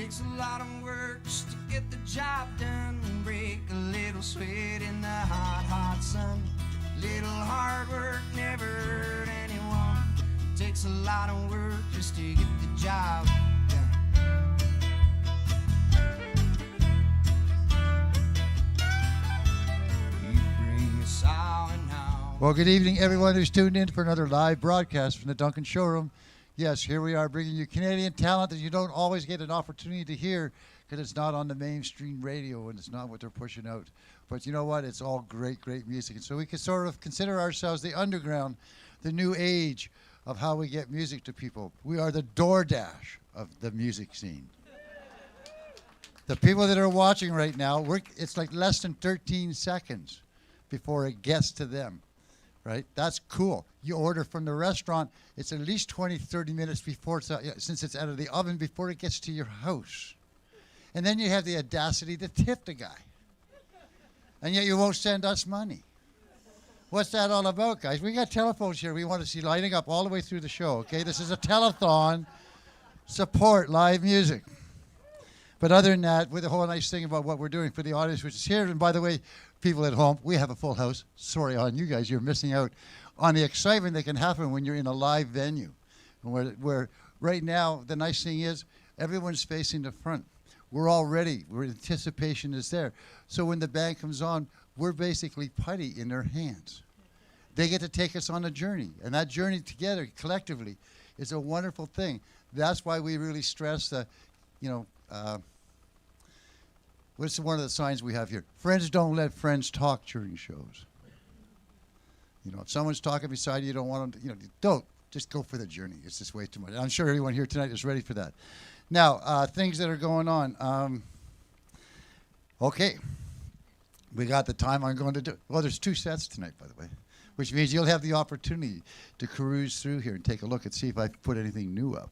Takes a lot of work just to get the job done. Break a little sweat in the hot, hot sun. Little hard work never hurt anyone. Takes a lot of work just to get the job done. You bring us out and out. Well, good evening, everyone who's tuned in for another live broadcast from the Duncan Showroom. Yes, here we are bringing you Canadian talent that you don't always get an opportunity to hear because it's not on the mainstream radio and it's not what they're pushing out. But you know what? It's all great, great music. And so we can sort of consider ourselves the underground, the new age of how we get music to people. We are the DoorDash of the music scene. The people that are watching right now, it's like less than 13 seconds before it gets to them. Right? That's cool. You order from the restaurant, it's at least 20, 30 minutes before, since it's out of the oven, before it gets to your house. And then you have the audacity to tip the guy. And yet you won't send us money. What's that all about, guys? We got telephones here we want to see lighting up all the way through the show, okay? This is a telethon. Support live music. But other than that, with the whole nice thing about what we're doing for the audience, which is here, and by the way, people at home, we have a full house. Sorry on you guys, you're missing out on the excitement that can happen when you're in a live venue. And where right now, the nice thing is, everyone's facing the front. We're all ready. Anticipation is there. So when the band comes on, we're basically putty in their hands. They get to take us on a journey. And that journey together, collectively, is a wonderful thing. That's why we really stress the, what's one of the signs we have here? Friends don't let friends talk during shows. If someone's talking beside you, you don't want them to, don't. Just go for the journey. It's just way too much. I'm sure everyone here tonight is ready for that. Now, things that are going on. Okay. We got the time I'm going to do. Well, there's 2 sets tonight, by the way, which means you'll have the opportunity to cruise through here and take a look and see if I put anything new up.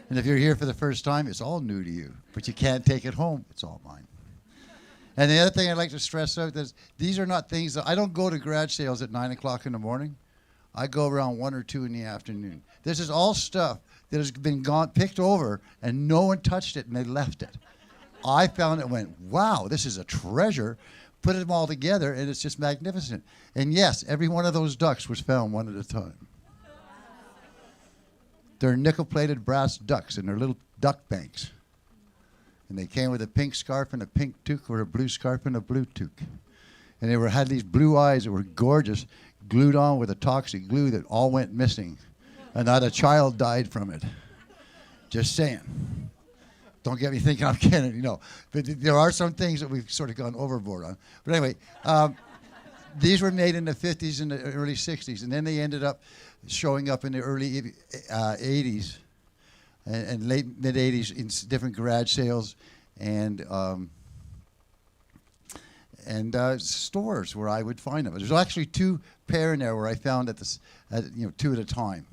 And if you're here for the first time, it's all new to you. But you can't take it home. It's all mine. And the other thing I'd like to stress out is these are not things that I don't go to garage sales at 9 o'clock in the morning. I go around 1 or 2 in the afternoon. This is all stuff that has been picked over and no one touched it and they left it. I found it and went, wow, this is a treasure. Put them all together and it's just magnificent. And yes, every one of those ducks was found one at a time. They're nickel-plated brass ducks in their little duck banks. And they came with a pink scarf and a pink toque, or a blue scarf and a blue toque. And they had these blue eyes that were gorgeous, glued on with a toxic glue that all went missing. And not a child died from it. Just saying. Don't get me thinking I'm kidding, But there are some things that we've sort of gone overboard on. But anyway, these were made in the 50s and the early 60s. And then they ended up showing up in the early 80s. And late mid-'80s in different garage sales and stores where I would find them. There's actually 2 pair in there where I found 2 at a time.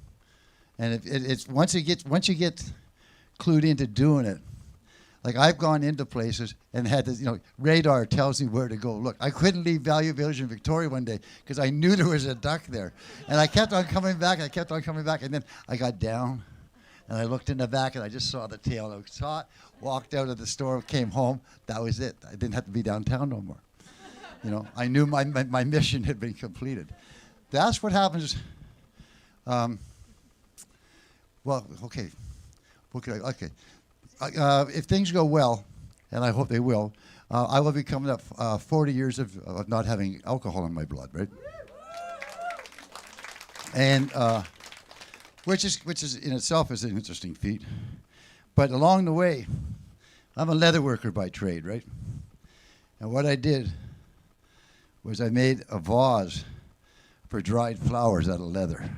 And it's once you get clued into doing it, like I've gone into places and had this, radar tells me where to go look. I couldn't leave Value Village in Victoria one day because I knew there was a duck there, and I kept on coming back. And then I got down. And I looked in the back, and I just saw the tail. I saw it, walked out of the store, came home. That was it. I didn't have to be downtown no more. I knew my mission had been completed. That's what happens. Well, okay. Okay. If things go well, and I hope they will, I will be coming up 40 years of not having alcohol in my blood, right? And... Which is in itself is an interesting feat. But along the way, I'm a leather worker by trade, right? And what I did was I made a vase for dried flowers out of leather.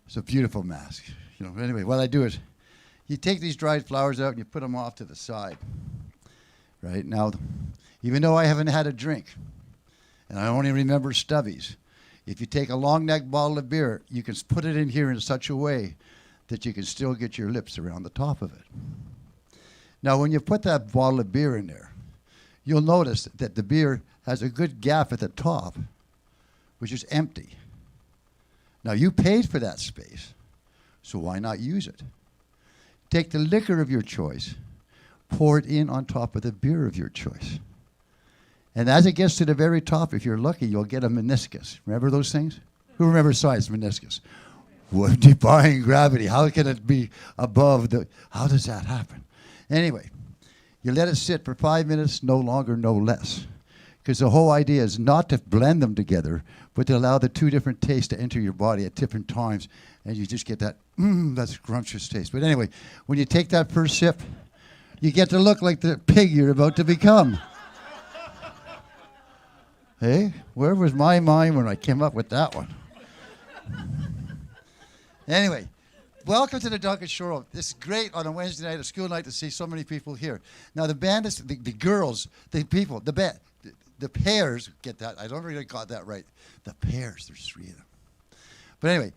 It's a beautiful mask. Anyway, what I do is you take these dried flowers out and you put them off to the side. Right? Now, even though I haven't had a drink, and I only remember stubbies, if you take a long neck bottle of beer, you can put it in here in such a way that you can still get your lips around the top of it. Now, when you put that bottle of beer in there, you'll notice that the beer has a good gap at the top, which is empty. Now, you paid for that space, so why not use it? Take the liquor of your choice, pour it in on top of the beer of your choice. And as it gets to the very top, if you're lucky, you'll get a meniscus. Remember those things? Who remembers science, meniscus? What, defying gravity. How can it be above the... How does that happen? Anyway, you let it sit for 5 minutes, no longer, no less. Because the whole idea is not to blend them together, but to allow the two different tastes to enter your body at different times, and you just get that, that scrumptious taste. But anyway, when you take that first sip, you get to look like the pig you're about to become. Hey, where was my mind when I came up with that one? Anyway, welcome to the Duncan Showroom. This is great on a Wednesday night, a school night, to see so many people here. Now, the band is, the girls, the people, the band, the pairs, get that, I don't really got that right. The pairs, there's 3 of them. But anyway,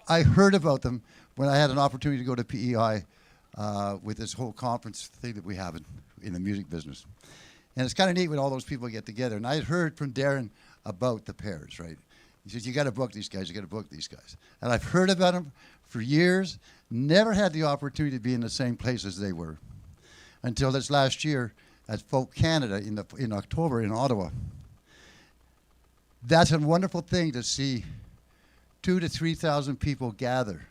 I heard about them when I had an opportunity to go to PEI with this whole conference thing that we have in the music business. And it's kind of neat when all those people get together. And I had heard from Darren about the pairs, right? He says, you got to book these guys, you got to book these guys. And I've heard about them for years, never had the opportunity to be in the same place as they were until this last year at Folk Canada in October in Ottawa. That's a wonderful thing to see 2,000 to 3,000 people gather,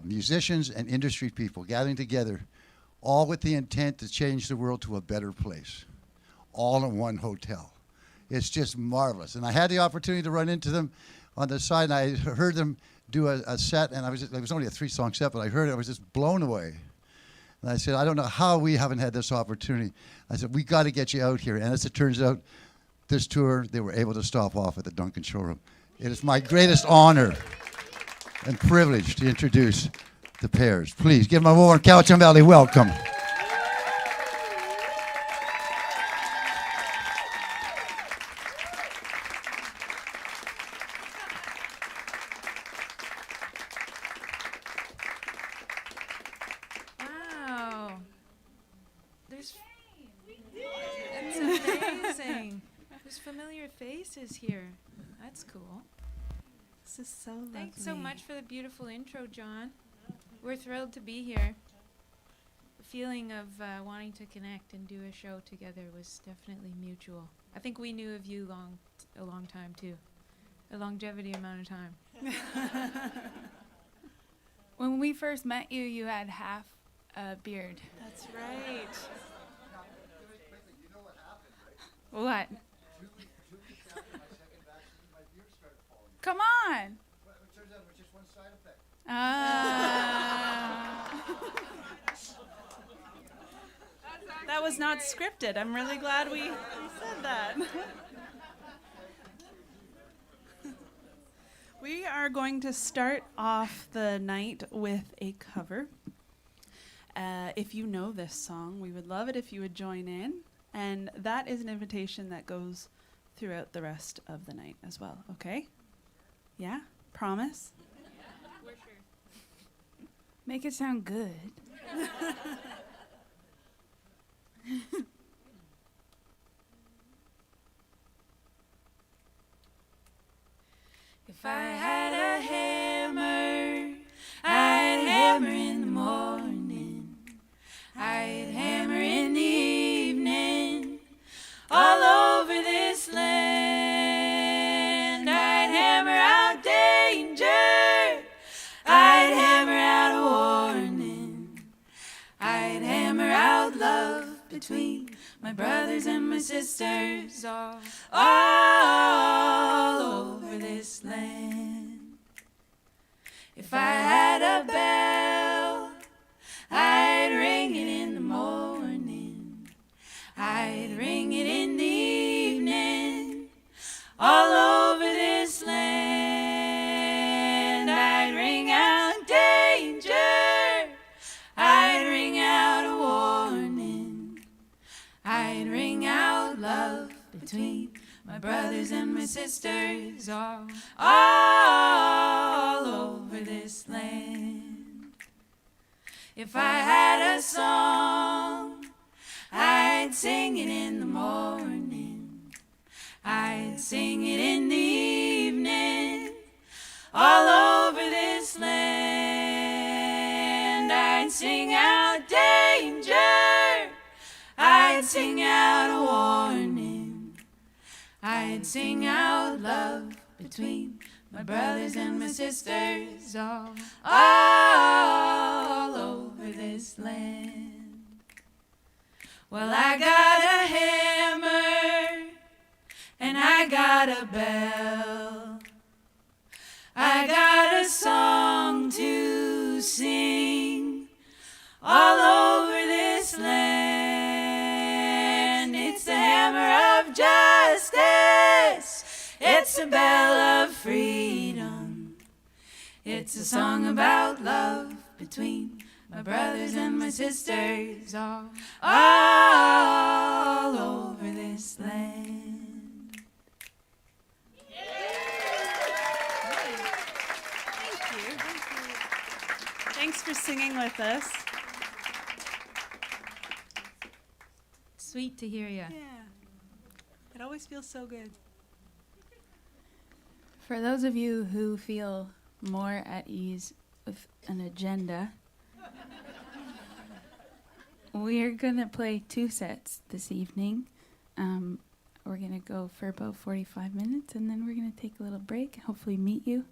musicians and industry people gathering together, all with the intent to change the world to a better place, all in one hotel. It's just marvelous. And I had the opportunity to run into them on the side, and I heard them do a set, and it was only a 3-song set, but I heard it, I was just blown away. And I said, I don't know how we haven't had this opportunity. I said, we got to get you out here. And as it turns out, this tour, they were able to stop off at the Duncan Showroom. It is my greatest honor and privilege to introduce the pairs. Please give them a warm Cowichan Valley welcome. Wow. It's amazing. There's familiar faces here. That's cool. This is so lovely. Thanks so much for the beautiful intro, John. We're thrilled to be here. The feeling of wanting to connect and do a show together was definitely mutual. I think we knew of you a long time too, a longevity amount of time. When we first met you, you had half a beard. That's right. What? Come on. That was not scripted. I'm really glad we said that. We are going to start off the night with a cover. If you know this song, we would love it if you would join in. And that is an invitation that goes throughout the rest of the night as well, okay? Yeah? Promise? We're sure. Make it sound good. If I had a hammer, I'd hammer in the morning. I'd hammer in the evening. All over this land, I'd hammer out danger. I'd hammer out a warning. I'd hammer out love between my brothers and my sisters, all over this land. If I had a bell, I'd ring it in the morning. I'd ring it in the evening. All over this land, I'd ring out danger. I'd ring out a warning. I'd ring out love between my brothers and my sisters, all over this land. If I had a song, I'd sing it in the morning. I'd sing it in the evening. All over this land, I'd sing out sing out a warning. I'd sing out love between my brothers and my sisters all over this land. Well, I got a hammer and I got a bell. I got a song to sing all over this land. It's the hammer of justice. It's a bell of freedom. It's a song about love between my brothers and my sisters all over this land. Thanks for singing with us. Sweet to hear you. Yeah. It always feels so good. For those of you who feel more at ease with an agenda, we're going to play 2 sets this evening. We're going to go for about 45 minutes, and then we're going to take a little break, hopefully meet you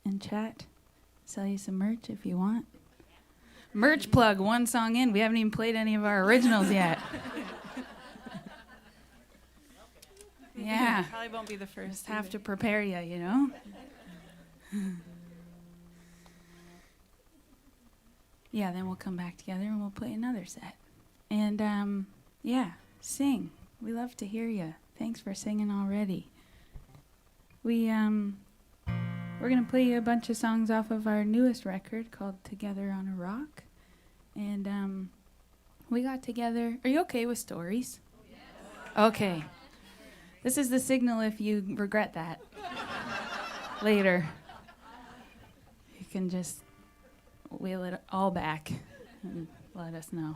and chat, sell you some merch if you want. Merch plug, 1 song in. We haven't even played any of our originals yet. Yeah. Probably won't be the first. Just have to prepare you, you know? Yeah, then we'll come back together and we'll play another set. And, yeah, sing. We love to hear you. Thanks for singing already. We're going to play you a bunch of songs off of our newest record called Together on a Rock. And, we got together. Are you okay with stories? Yes. Okay. This is the signal if you regret that later. You can just wheel it all back and let us know.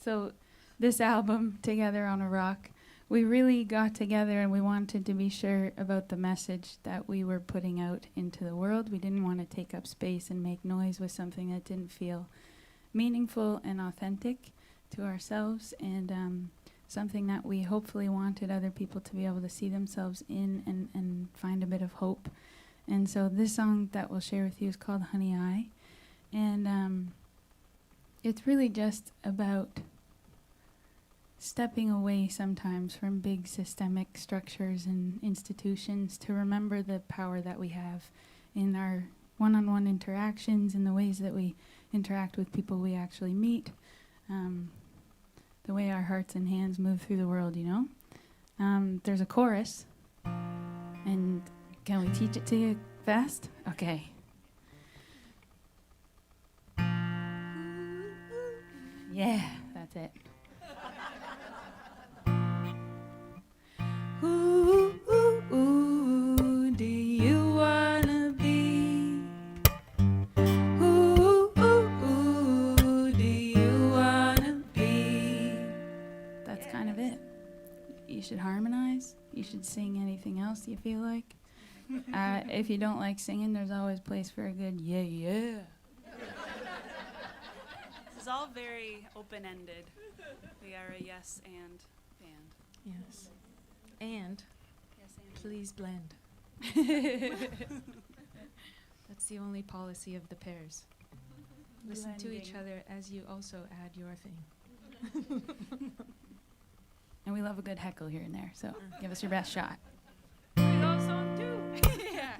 So this album, Together on a Rock, we really got together and we wanted to be sure about the message that we were putting out into the world. We didn't want to take up space and make noise with something that didn't feel meaningful and authentic to ourselves, and something that we hopefully wanted other people to be able to see themselves in and find a bit of hope. And so this song that we'll share with you is called Honey Eye. And it's really just about stepping away sometimes from big systemic structures and institutions to remember the power that we have in our one-on-one interactions, in the ways that we interact with people we actually meet. The way our hearts and hands move through the world, you know? There's a chorus, and can we teach it to you fast? Okay. Yeah, that's it. Ooh, ooh, ooh, do you wanna be? Ooh, ooh, ooh, do you wanna be? That's kind of it. You should harmonize. You should sing anything else you feel like. If you don't like singing, there's always place for a good yeah, yeah. This is all very open-ended. We are a yes and band. Yes. And Yes and. please blend. That's the only policy of the pairs. Listen to each Blending. other as you also add your thing. And we love a good heckle here and there, so give us your best shot. Yeah.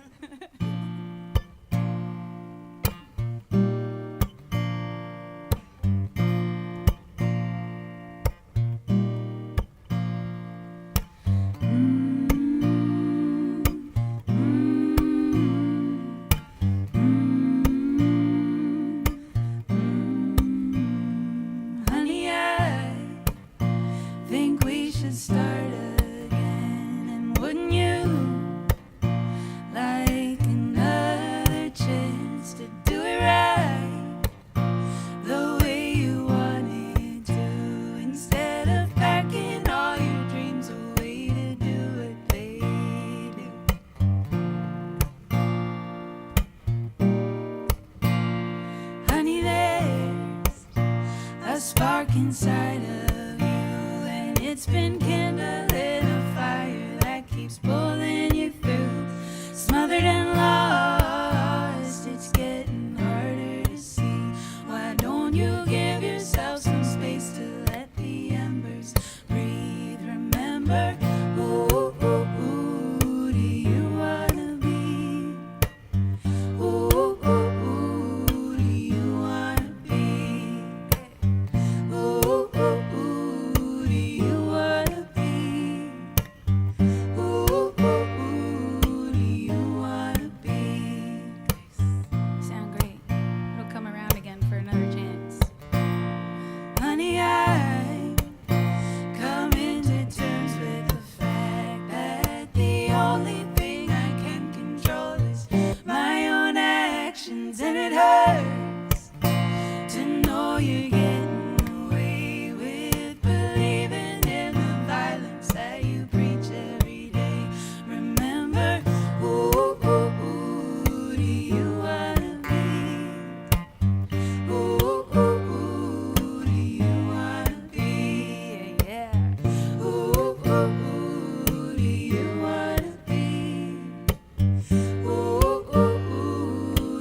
Honey, I think we should start again. And wouldn't you like another chance to do it right the way you wanted to, instead of packing all your dreams away to do what they do? Honey, there's a spark inside of It's been kindled in a fire that keeps pulling you through. Smothered and lost, it's getting harder to see. Why don't you give yourself some space to let the embers breathe? Remember, who do you wanna be? Who do you wanna be? Who do you wanna be? Who do you wanna be? Sound great. It'll come around again for another chance. Honey, I'm coming to terms with the fact that the only thing I can control is my own actions, and it hurts to know you're getting away with believing in the violence that you preach every day. Remember, who do you wanna be? Who do you wanna be? Yeah. Who do you wanna be? Who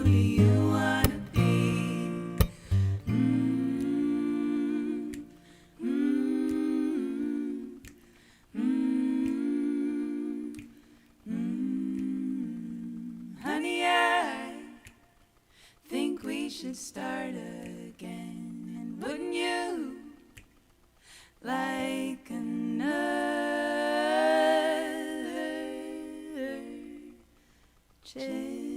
do you wanna be? Honey, I think we should start again. And wouldn't you like another chance?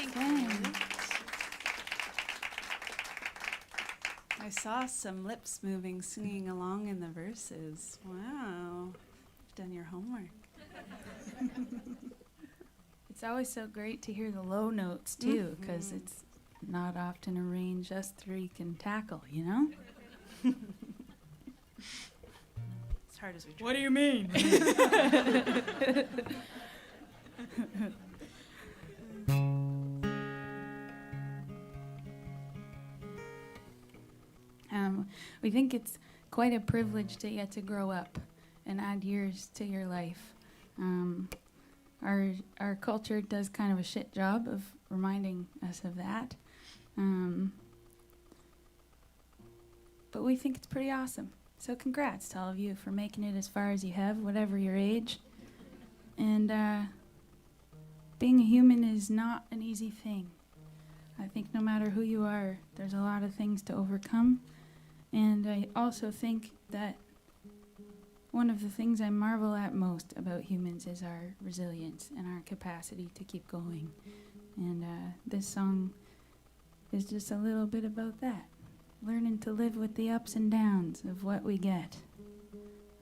Thanks. I saw some lips moving, singing along in the verses. Wow. You've done your homework. It's always so great to hear the low notes too, because it's not often a range us three can tackle, you know? As hard as we try. What do you mean? We think it's quite a privilege to get to grow up and add years to your life. Our culture does kind of a shit job of reminding us of that. But we think it's pretty awesome. So congrats to all of you for making it as far as you have, whatever your age. And being a human is not an easy thing. I think no matter who you are, there's a lot of things to overcome. And I also think that one of the things I marvel at most about humans is our resilience and our capacity to keep going. And this song is just a little bit about that. Learning to live with the ups and downs of what we get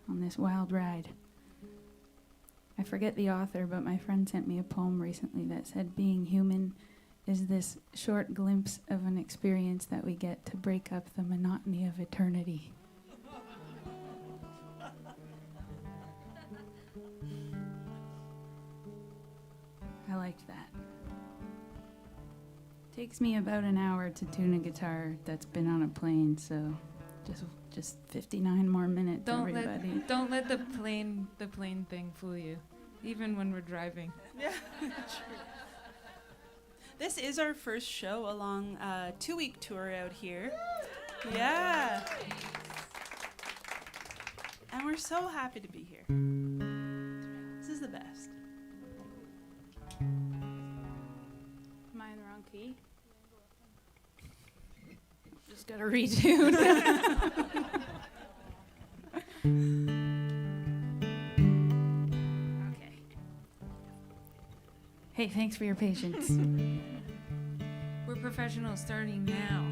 on this wild ride. I forget the author, but my friend sent me a poem recently that said being human is this short glimpse of an experience that we get to break up the monotony of eternity. I liked that. Takes me about an hour to tune a guitar that's been on a plane, so just 59 more minutes, everybody. Don't let the plane thing fool you, even when we're driving. Yeah, true. This is our first show along a 2-week tour out here. Yeah. And we're so happy to be here. This is the best. Am I in the wrong key? Just gotta retune. Okay. Hey, thanks for your patience. We're professionals starting now.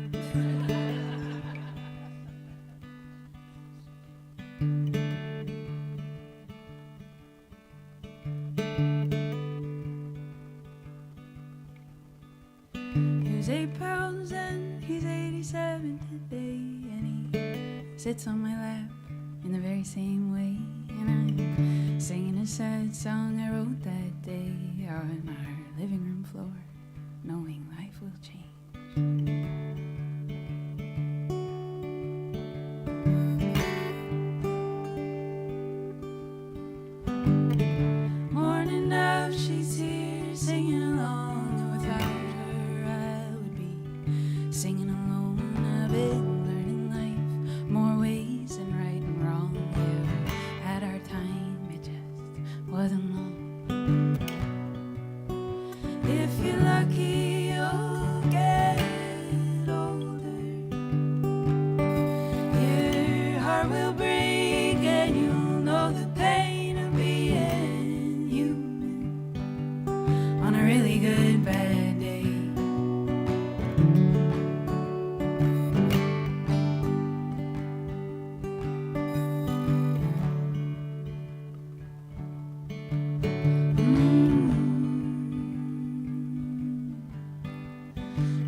Here's £8 and he's 87 today, and he sits on my lap in the very same way, and I'm singing a sad song I wrote that day on our living room floor. No will change. Morning dove, she's here singing along, and without her I would be singing alone. I've been learning life more ways than right and wrong. Yeah, we had our time, it just wasn't long. If you're lucky, you'll get older. Your heart will break and you'll know the pain of being human on a really good bad day.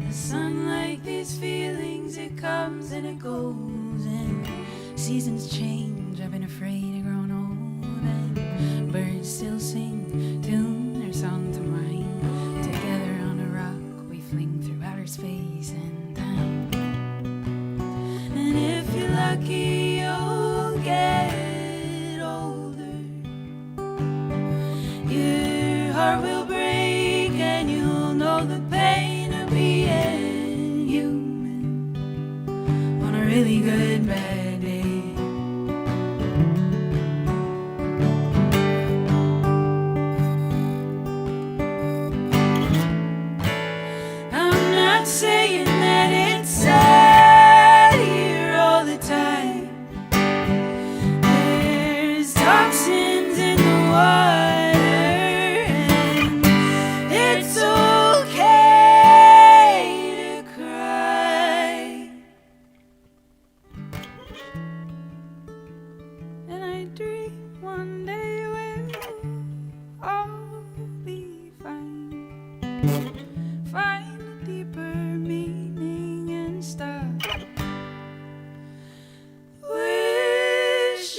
The sun, like these feelings, it comes and it goes, and seasons change. I've been afraid of growing old, and birds still sing, tune their song to mine. Together on a rock, we fling through outer space and time. And if you're lucky, you'll get older. Your heart will break and you'll know the pain of being human on a really good bad day. I'm not saying that it's sad here all the time. There's toxins in the water, and it's okay to cry. And I dream one day we'll all be fine. Find a deeper meaning and stop wishing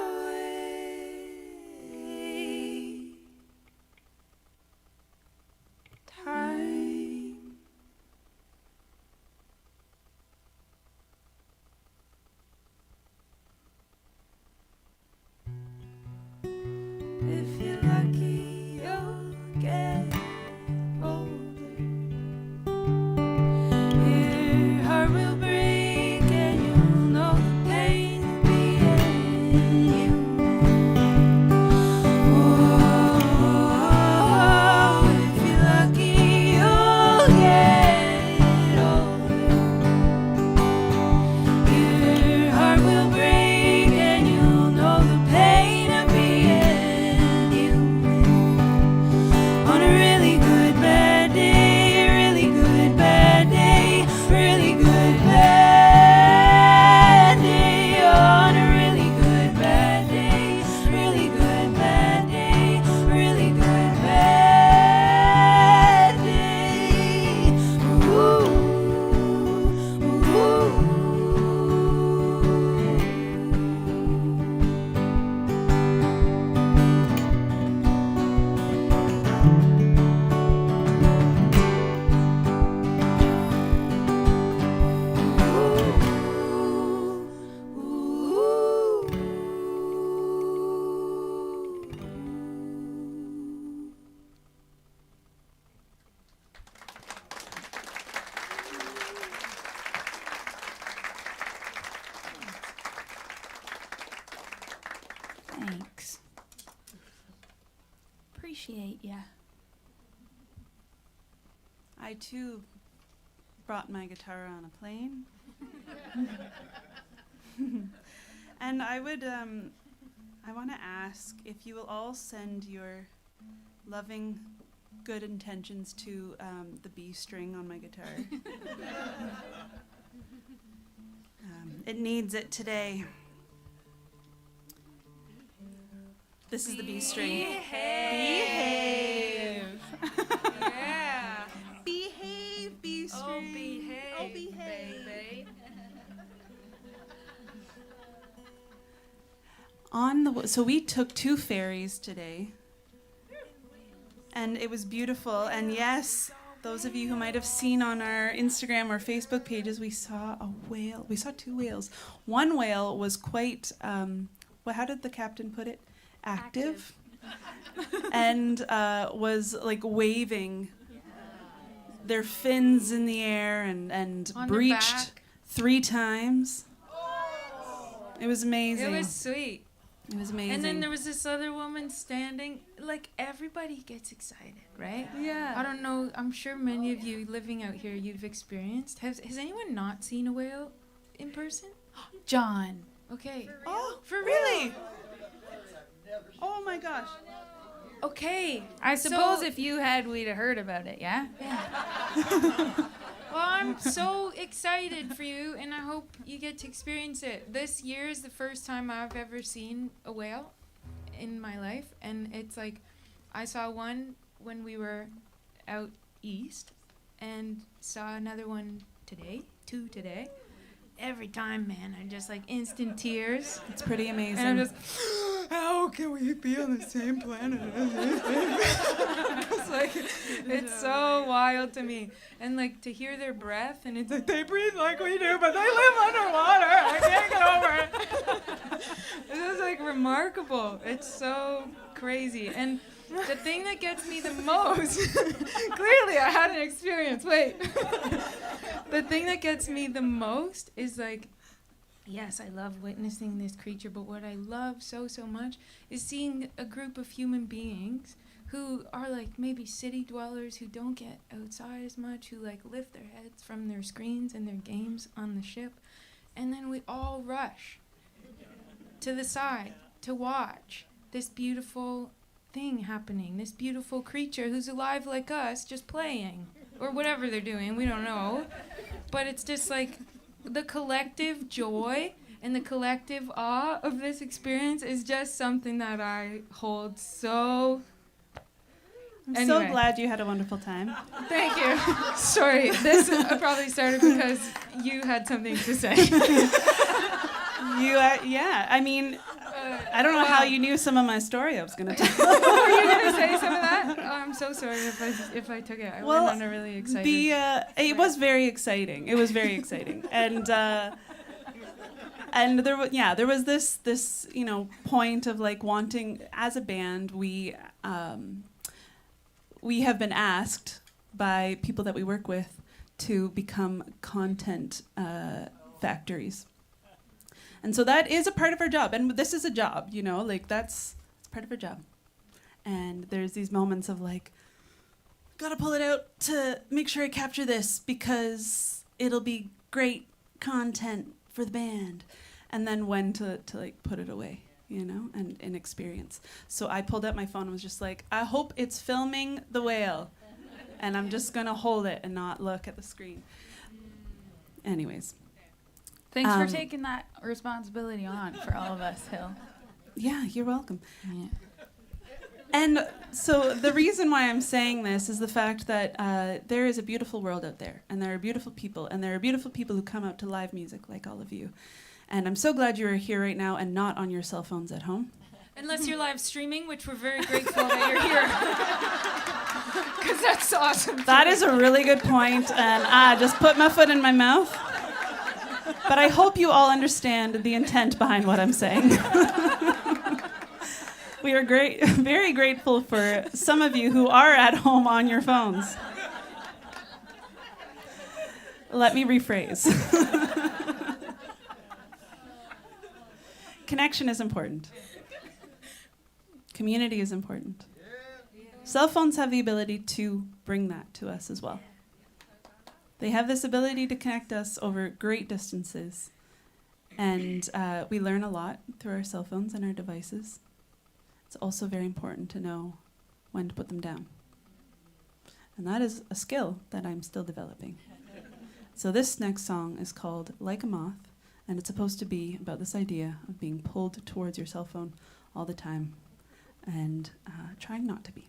away time. If you're lucky, you'll get older. Your heart will break and you'll know the pain of being human. Oh, if you're lucky, you'll get older. Your heart will break and you'll know the pain of being human on a really good bad day, really good bad day, really good bad day, on a really good bad day, really good bad day, really good bad day. Ooh, ooh. Thanks. Appreciate ya. I too brought my guitar on a plane. And I would I want to ask if you will all send your loving good intentions to the B string on my guitar. It needs it today. This is the B string. Behave. Yeah. Behave, B string. Oh, behave, Oh, behave. baby. So we took 2 ferries today, and it was beautiful. And yes, those of you who might have seen on our Instagram or Facebook pages, we saw a whale. We saw 2 whales. One whale was quite, how did the captain put it? Active. And was like waving their fins in the air and On their breached back. 3 times. It was amazing. It was sweet. It was amazing. And then there was this other woman standing. Like, everybody gets excited, right? yeah. I don't know. I'm sure many of you living out here, you've experienced. Has anyone not seen a whale in person? John. Okay. Oh, For really? Oh my gosh. Okay. I suppose So- if you had, we'd have heard about it, yeah? Well, I'm so excited for you, and I hope you get to experience it. This year is the first time I've ever seen a whale in my life, and it's like I saw one when we were out east, and saw another one today, 2 today. Every time, man, I'm just like instant tears, It's pretty amazing. and I'm just, how can we be on the same planet as this thing? It's like, it's so wild to me. And like to hear their breath, and it's like they breathe like we do, but they live underwater. I can't get over it. It's just like remarkable. It's so crazy. And the thing that gets me the most, clearly I had an experience. Wait. The thing that gets me the most is like, yes, I love witnessing this creature, but what I love so much is seeing a group of human beings who are like maybe city dwellers who don't get outside as much, who like lift their heads from their screens and their games on the ship, and then we all rush to the side to watch this beautiful thing happening, this beautiful creature who's alive like us, just playing, or whatever they're doing, we don't know. But it's just like the collective joy and the collective awe of this experience is just something that I hold so. I'm so Anyway. glad you had a wonderful time. Thank you. Sorry, this probably started because you had something to say. Yeah, I mean, I don't know how you knew some of my story I was going to tell. Were you going to say some of that? Oh, I'm so sorry if I took it. I Well, went on a really excited. It was very exciting. It was very exciting. And there was this point of like wanting, as a band, we have been asked by people that we work with to become content factories. And so that is a part of our job. And this is a job, like it's part of our job. And there's these moments of like, gotta pull it out to make sure I capture this because it'll be great content for the band. And then when to like put it away, and experience. So I pulled out my phone and was just like, I hope it's filming the whale. And I'm just gonna hold it and not look at the screen. Anyways. Thanks for taking that responsibility on for all of us, Hill. Yeah, you're welcome. Yeah. And so the reason why I'm saying this is the fact that there is a beautiful world out there, and there are beautiful people, and there are beautiful people who come out to live music like all of you. And I'm so glad you are here right now and not on your cell phones at home. Unless you're live streaming, which we're very grateful that you're here. Because that's awesome. That is a really good point, and I just put my foot in my mouth. But I hope you all understand the intent behind what I'm saying. We are very grateful for some of you who are at home on your phones. Let me rephrase. Connection is important. Community is important. Cell phones have the ability to bring that to us as well. They have this ability to connect us over great distances. And we learn a lot through our cell phones and our devices. It's also very important to know when to put them down. And that is a skill that I'm still developing. So this next song is called Like a Moth, and it's supposed to be about this idea of being pulled towards your cell phone all the time and trying not to be.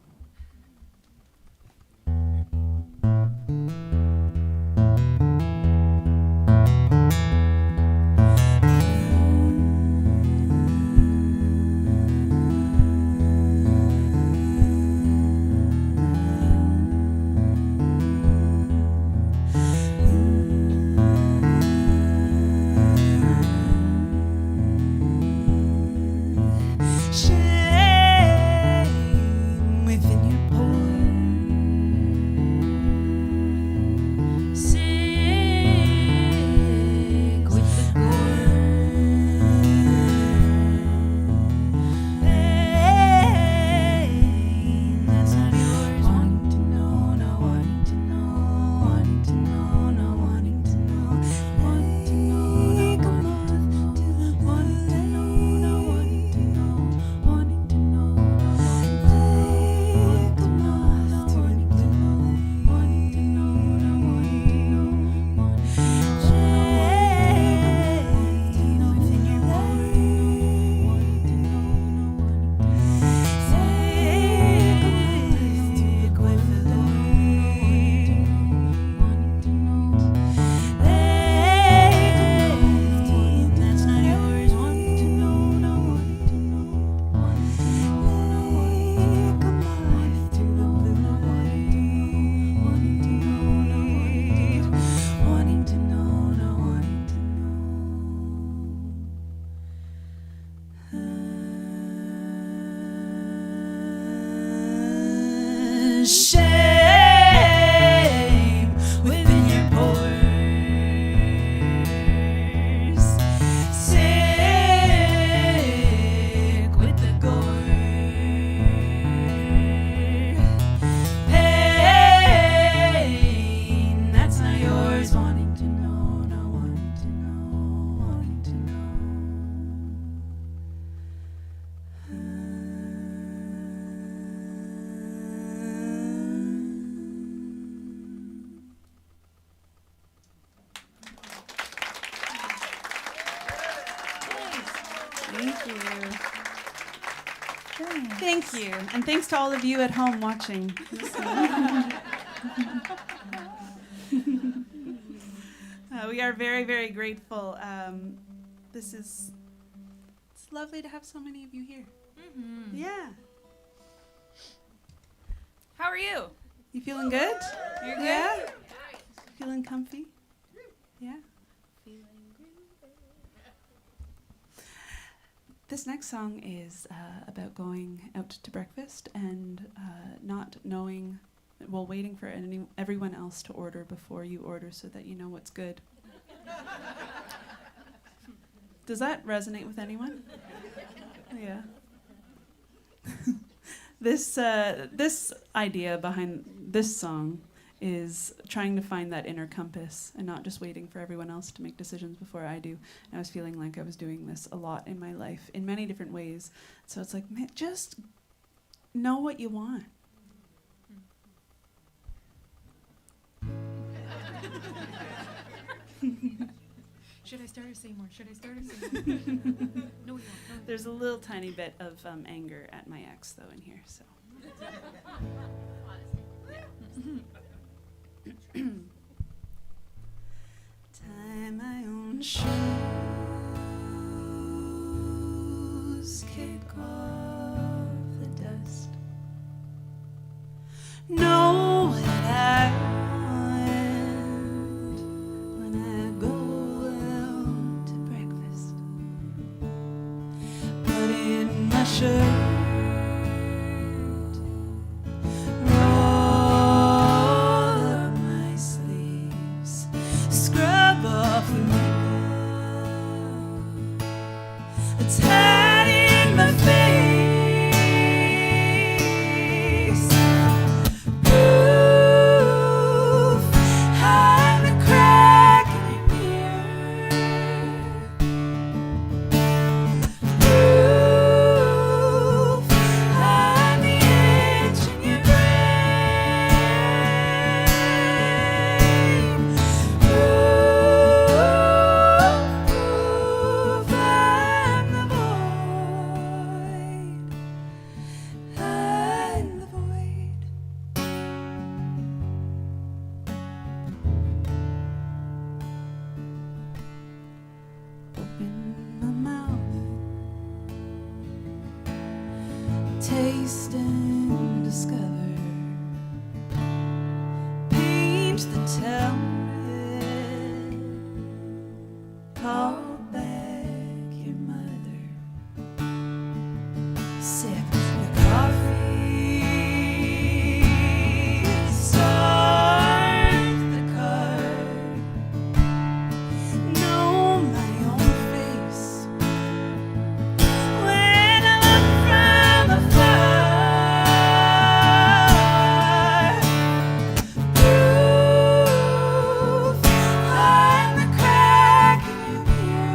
Thank you. And thanks to all of you at home watching. We are very, very grateful. It's lovely to have so many of you here. Mm-hmm. Yeah. How are you? You feeling good? You're good? Yeah? Feeling comfy? Yeah. This next song is about going out to breakfast and not knowing, waiting for everyone else to order before you order so that you know what's good. Does that resonate with anyone? Yeah. This idea behind this song is trying to find that inner compass and not just waiting for everyone else to make decisions before I do. And I was feeling like I was doing this a lot in my life in many different ways. So it's like, man, just know what you want. Should I start or say more? Should I start or say more? No, we won't. No, There's a little tiny bit of anger at my ex, though, in here. So. Tie my own shoes, kick off the dust. Know that I want when I go out to breakfast. Put in my shirt. Taste and discover. Paint the town red. Call back your mother. Sip your coffee. Start the car. Know my own face. When I look from afar, proof I'm the crack in your mirror.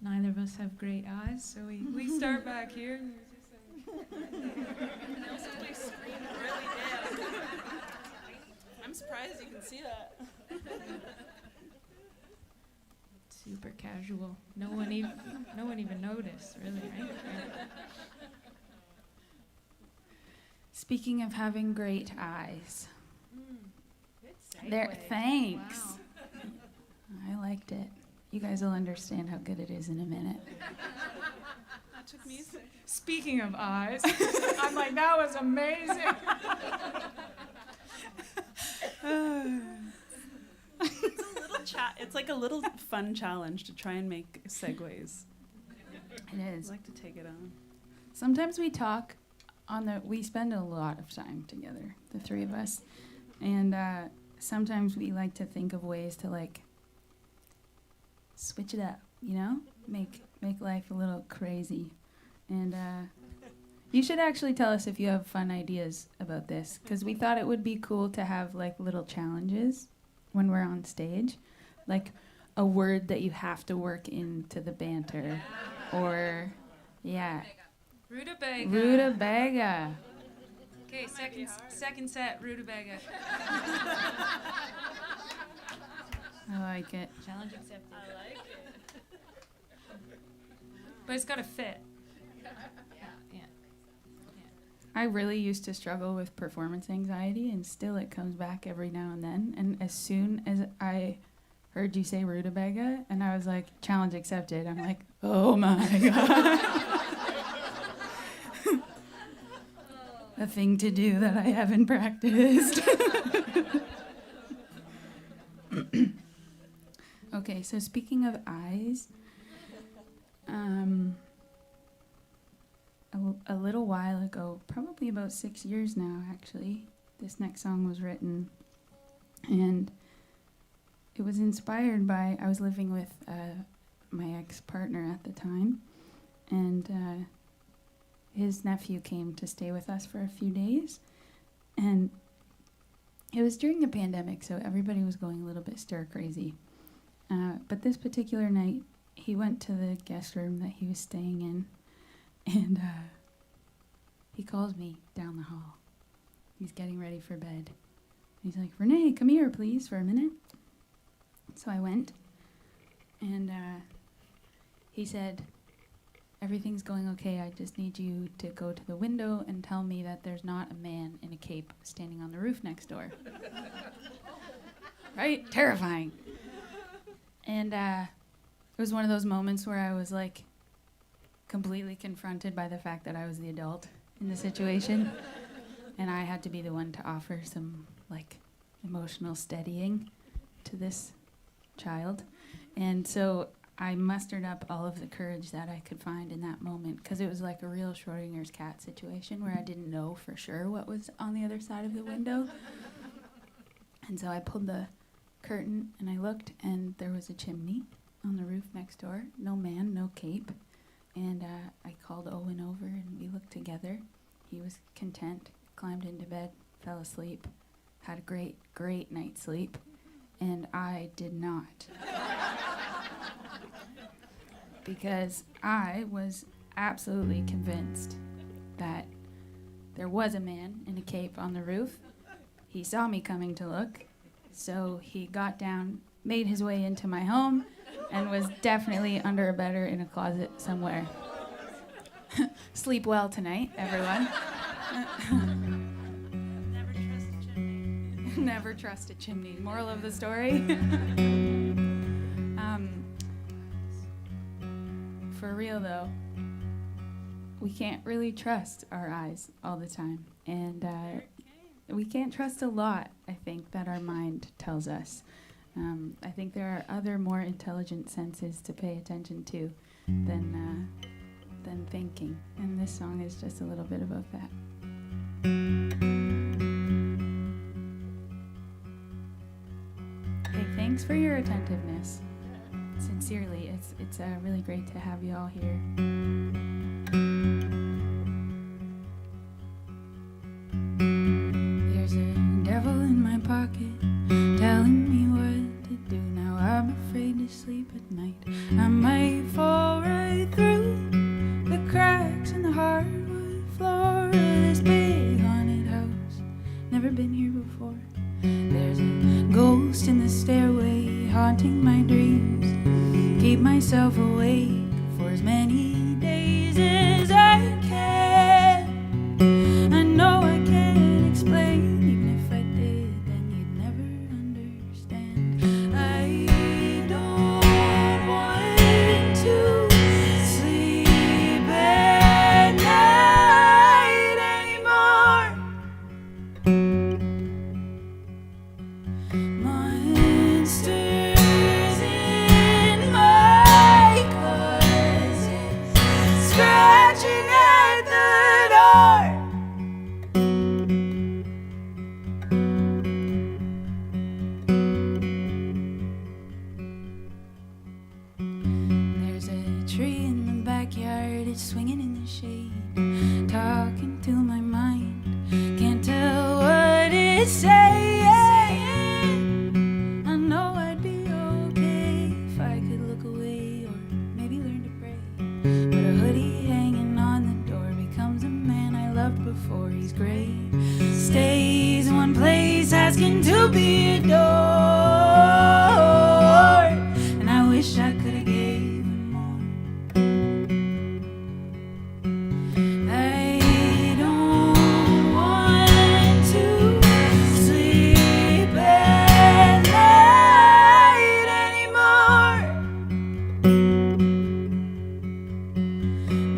neither of us have great eyes, so we start back here. And I'm surprised you can see that. super casual. No one even noticed, really, right? Yeah. Speaking of having great eyes. Good There, segue. thanks. Wow. I liked it. You guys will understand how good it is in a minute. That took me. Speaking of eyes, I'm like, that was amazing. It's a little chat. It's like a little fun challenge to try and make segues. It I'd is. like to take it on. Sometimes we talk we spend a lot of time together, the three of us. And sometimes we like to think of ways to like switch it up, you know? Make life a little crazy. And you should actually tell us if you have fun ideas about this, because we thought it would be cool to have like little challenges when we're on stage, like a word that you have to work into the banter, or yeah, Rutabaga. rutabaga. Okay, second set, rutabaga. I like it. Challenge accepted. I like it. But it's got to fit. Yeah. I really used to struggle with performance anxiety, and still it comes back every now and then. And as soon as I heard you say rutabaga, and I was like, challenge accepted, I'm like, oh my God. A thing to do that I haven't practiced. Okay, so speaking of eyes, a little while ago, probably about 6 years now actually, this next song was written, and it was inspired by, I was living with my ex-partner at the time, and his nephew came to stay with us for a few days, and it was during the pandemic, so everybody was going a little bit stir crazy. But this particular night, he went to the guest room that he was staying in, and he calls me down the hall. He's getting ready for bed. He's like, Renee, come here, please, for a minute. So I went, and he said, everything's going okay. I just need you to go to the window and tell me that there's not a man in a cape standing on the roof next door. Right? Terrifying. And it was one of those moments where I was like completely confronted by the fact that I was the adult in the situation. And I had to be the one to offer some like emotional steadying to this child. And so I mustered up all of the courage that I could find in that moment, because it was like a real Schrodinger's cat situation where I didn't know for sure what was on the other side of the window. And so I pulled the curtain and I looked, and there was a chimney on the roof next door. No man, no cape. And I called Owen over and we looked together. He was content, climbed into bed, fell asleep, had a great, great night's sleep. And I did not. Because I was absolutely convinced that there was a man in a cape on the roof. He saw me coming to look, so he got down, made his way into my home, and was definitely under a bed or in a closet somewhere. Sleep well tonight, everyone. Never trust a chimney. Never trust a chimney. Moral of the story. For real though, we can't really trust our eyes all the time, and we can't trust a lot, I think, that our mind tells us. I think there are other more intelligent senses to pay attention to than thinking, and this song is just a little bit about that. Hey, thanks for your attentiveness. Sincerely, it's really great to have you all here. There's a devil in my pocket telling me what to do. Now I'm afraid to sleep at night. I might fall never been here before. There's a ghost in the stairway haunting my dreams. Keep myself awake for as many days as I can. I know I can't explain, even if I did, then you'd never understand. I don't want to sleep at night anymore. Monsters in my closet, scratching at the door. There's a tree in the backyard, it's swinging in the shade, talking to my mind. Can't tell what it's saying. I know I'd be okay if I could look away or maybe learn to pray. But a hoodie hanging on the door becomes a man I loved before he's gray. Stays in one place asking to be adored. And I wish I could have gave him more. I don't want to sleep at night anymore.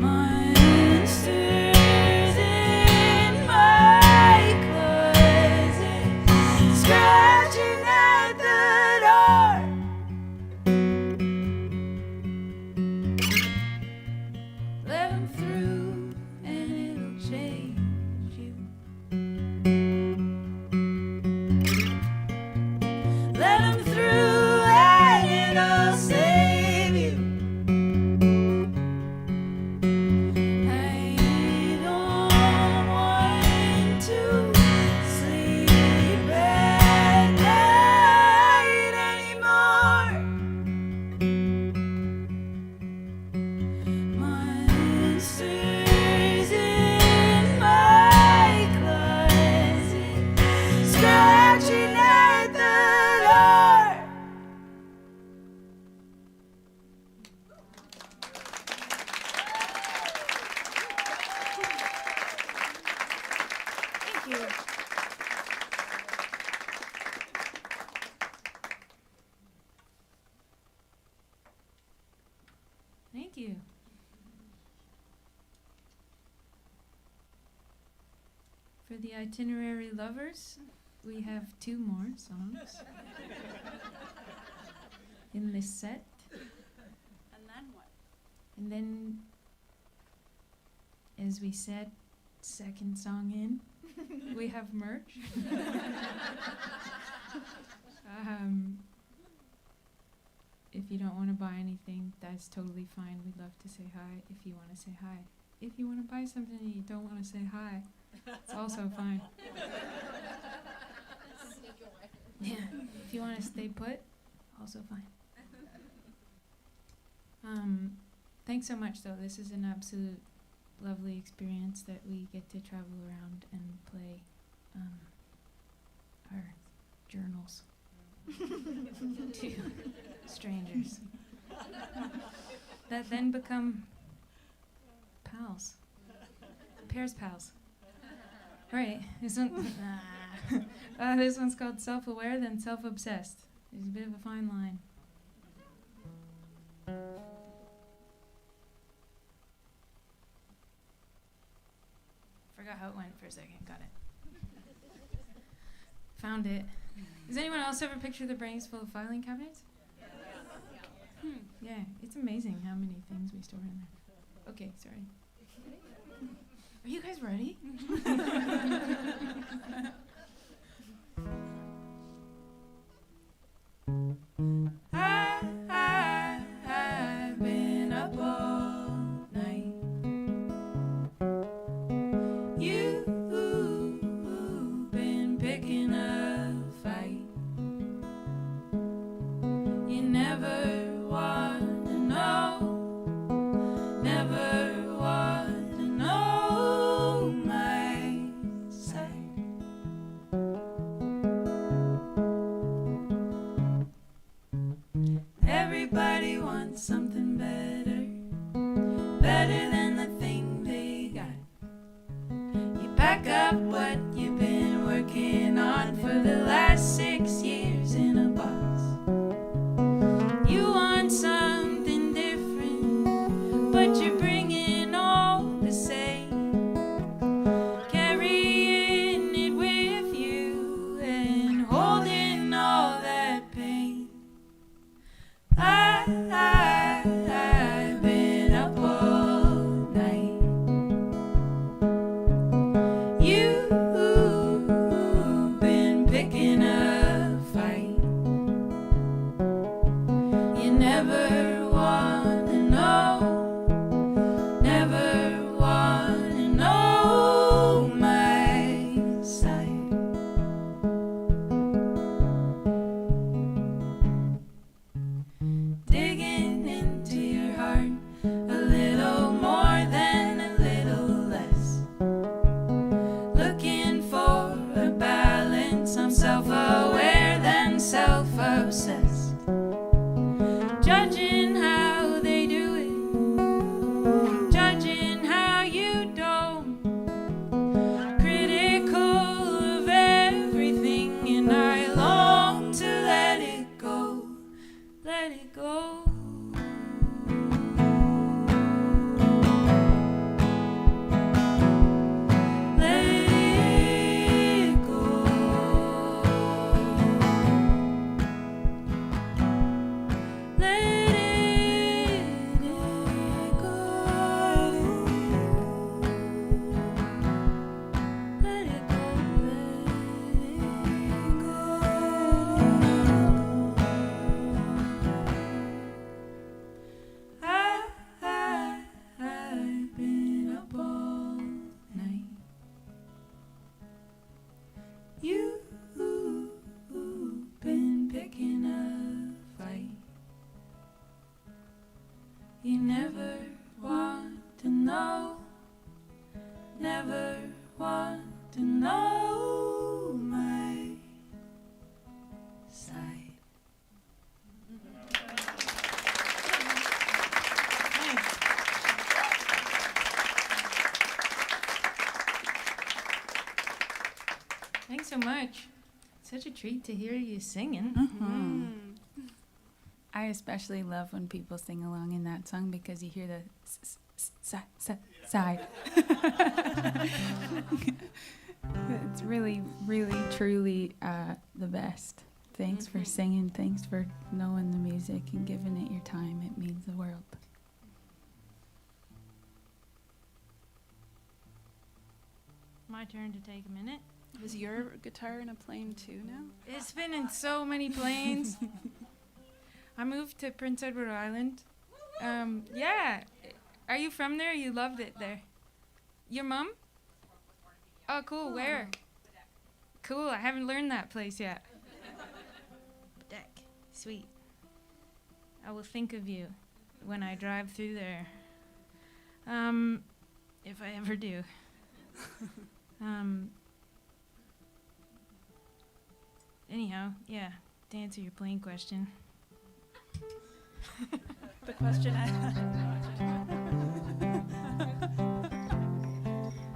Monsters in my closet, scratching at the door. Let 'em through and it'll change you. Let 'em through and it'll save you. I don't want to sleep at night anymore. Monsters in my closet, scratching at the door. Thank you. Thank you. For the itinerary lovers, we have 2 more songs in this set. And then what? And then, as we said, second song in, we have merch. If you don't want to buy anything, that's totally fine. We'd love to say hi if you want to say hi. If you want to buy something and you don't want to say hi, it's also fine. Yeah. If you want to stay put, also fine. Thanks so much, though. This is an absolute lovely experience that we get to travel around and play our journals to strangers that then become pals. Pairs pals. Right. This one, this one's called Self-Aware, then Self-Obsessed. There's a bit of a fine line. Forgot how it went for a second. Got it. Found it. Does anyone else ever picture their brains full of filing cabinets? Yeah, it's amazing how many things we store in there. Okay, sorry. Are you guys ready? I've been up all night. You've been picking a fight. You never wanna know, never wanna know my side. Everybody wants something better, better than the thing they got. You pack up what you've been working on for the last 6 years in a box. You want something different, but you're bringing all the same, carrying it with you and holding all that pain. I've been up all night. You've been picking a fight. You never wanna know, never wanna know my side. Digging into your heart a little more than a little less. Looking for a balance. I'm self-aware than self-obsessed. Judging how they do it, judging how you don't. Critical of everything, and I long to let it go, let it go. Let it go. Let it go. Let it go. I've been up all night. You've been picking a fight. You never want to know, never want to know my side. Thanks so much. Such a treat to hear you singing. I especially love when people sing along in that song because you hear the side. It's really, really, truly the best. Thanks for singing. Thanks for knowing the music and giving it your time. It means the world. My turn to take a minute. Is your guitar in a plane too now? It's been in so many planes. I moved to Prince Edward Island. Yeah. Are you from there? You loved it there. Your mom? Oh, cool. Where? Cool. I haven't learned that place yet. Deck. Sweet. I will think of you when I drive through there. If I ever do. Anyhow, yeah, to answer your plane question. The question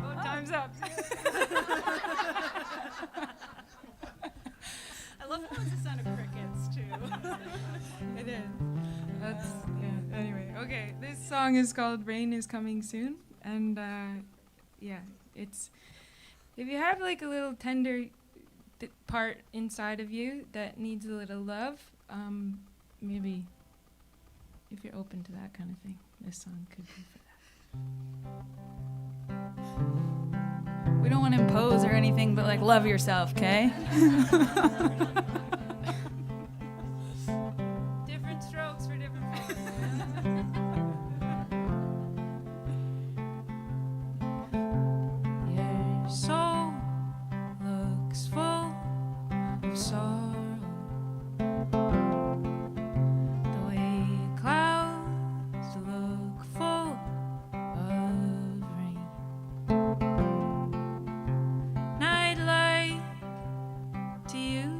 Oh, time's up. I love how it's the sound of crickets too. It is. That's, yeah, anyway. Okay, this song is called Rain is Coming Soon. And, yeah, it's, if you have like a little tender part inside of you that needs a little love, maybe if you're open to that kind of thing, this song could be for that. We don't want to impose or anything, but like love yourself, okay? Different strokes for different folks. Your soul looks full of sorrow. The way clouds look full of rain. Nightlight to you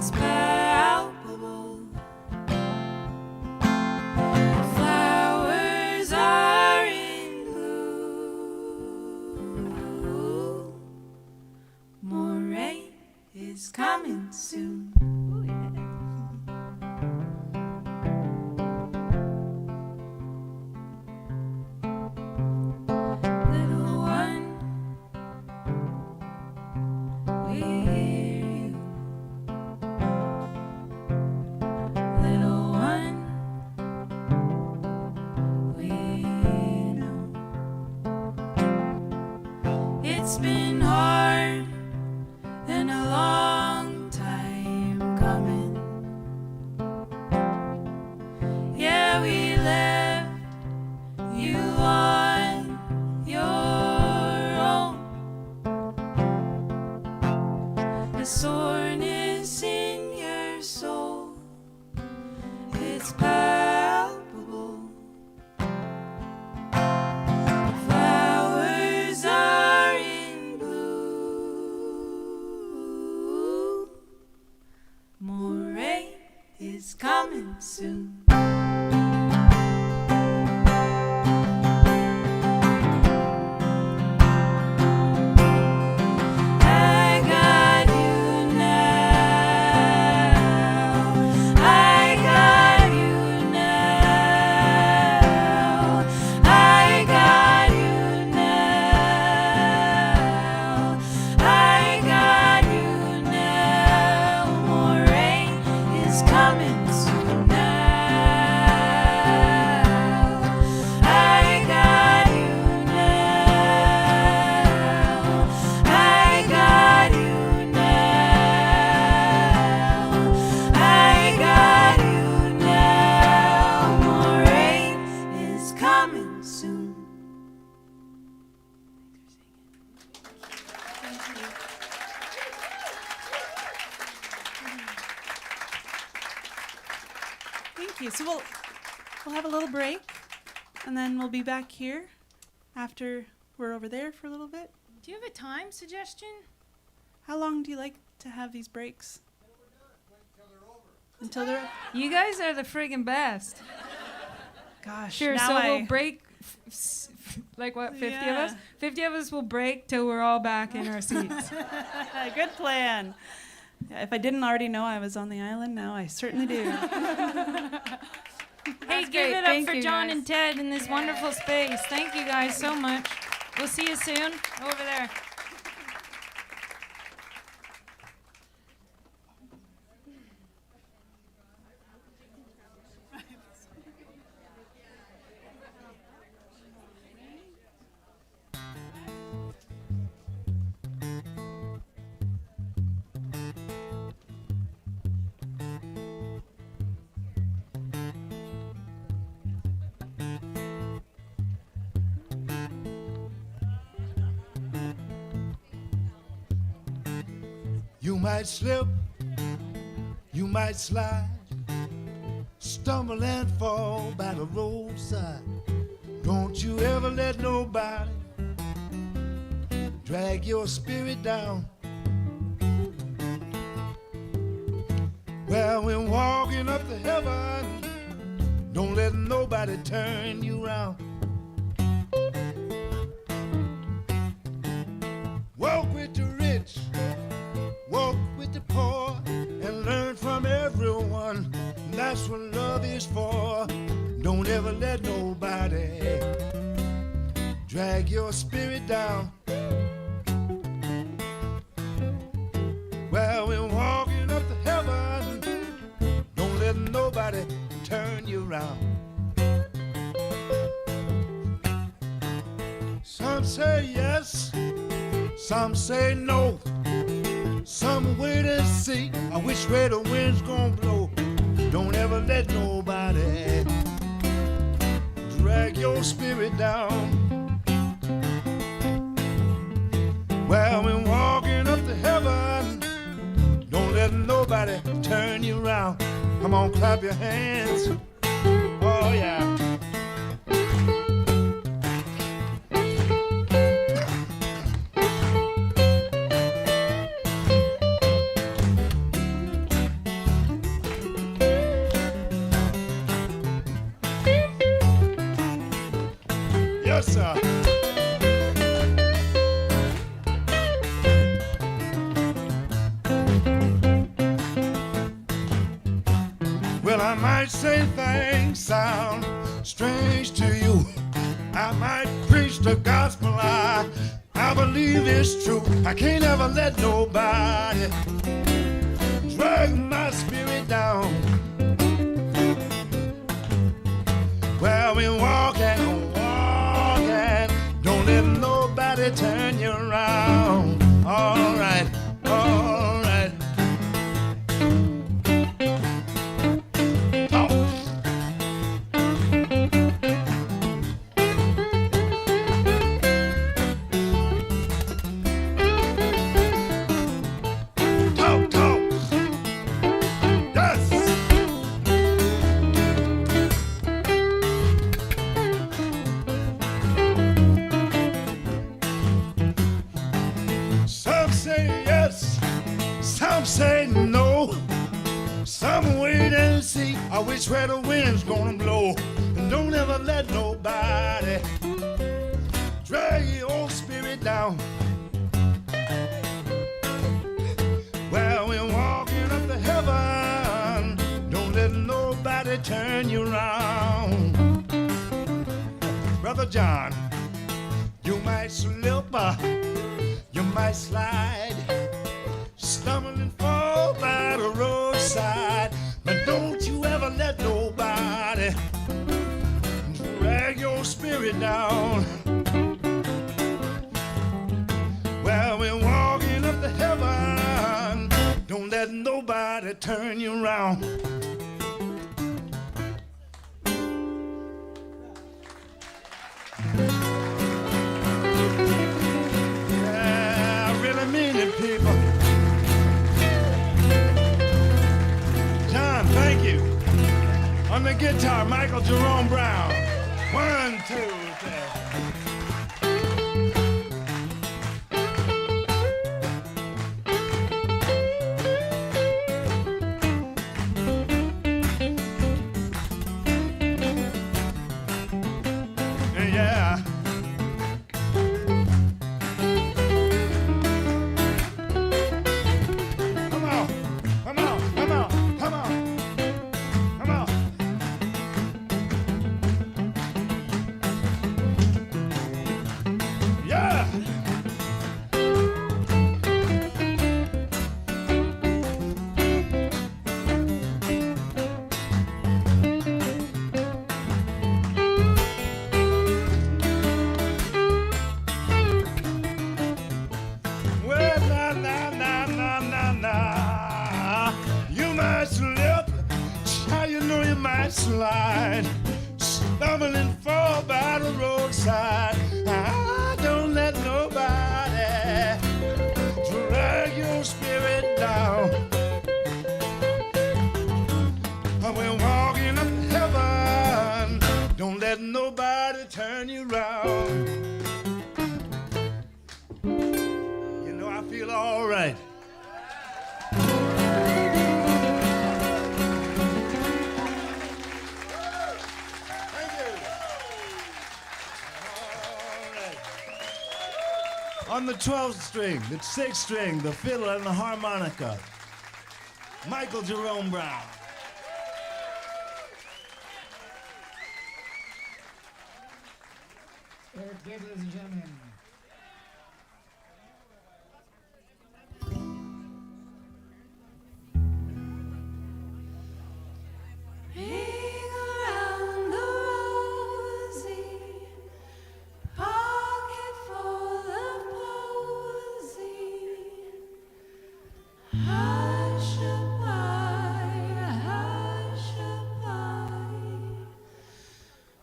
it's palpable. Flowers are in bloom. More rain is coming soon. Ooh, yeah. Little one, we hear you. Little one, we know. It's been hard and a long time coming. Yeah, we left you on your own. The soreness in your soul, it's palpable. Flowers are in bloom. More rain is coming soon. I got you now. I got you now. I got you now. I got you now. More rain is coming soon now. I got you now. I got you now. I got you now. More rain is coming soon. Thank you. So we'll have a little break, and then we'll be back here after we're over there for a little bit. Do you have a time suggestion? How long do you like to have these breaks? Until they're You guys are the friggin' best. gosh. Sure, now so I- we'll break, like what, 50 of us? Yeah. 50 of us will break till we're all back in our seats. Good plan. Yeah, if I didn't already know I was on the island, now I certainly do. Hey, give great. it up Thank for you, John guys. and Ted in this wonderful space. Thank you guys so much. We'll see you soon over there. You might slip, you might slide, stumble and fall by the roadside. Don't you ever let nobody drag your spirit down. Well, when walking up to heaven, don't let nobody turn you around. Walk with the rich, walk with the poor, and learn from everyone. That's what love is for. Don't ever let nobody drag your spirit down. Well, when walking up to heaven, don't let nobody turn you around. Some say yes, some say no. Some wait and see which way the wind's gonna blow. Don't ever let nobody drag your spirit down. Well, when walking up to heaven, don't let nobody turn you around. Come on, clap your hands. Oh, yeah. Well, I might say things sound strange to you. I might preach the gospel I believe it's true. I can't ever let nobody drag my spirit down. Well, we walking, don't let nobody turn you around. All right, all right. Talk. Talk, talk. Yes. Some say yes, some say no. Some wait and see which way the wind's gonna blow. And don't ever let nobody drag your old spirit down. Well, we're walking up to heaven. Don't let nobody turn you around. Brother John, you might slip, you might slide, stumble and fall by the roadside. But don't you ever let nobody drag your spirit down. Well, we're walking up to heaven. Don't let nobody turn you around. Yeah, I really mean it, people. John, thank you. On the guitar, Michael Jerome Brown. 1, 2, 3. Yeah. Come on, come on, come on, come on, come on. Yeah. Well, na. You might slip, how you know you might slide, stumble and fall by the roadside. Don't let nobody drag your spirit down. We're walking up to heaven. Don't let nobody turn you around. You know, I feel all right. Thank you. All right. On the 12th string, the 6th string, the fiddle and the harmonica, Michael Jerome Brown. Eric Gibb, ladies and gentlemen. Hang around the rosy, pocket full of posy. Hush-a-bye,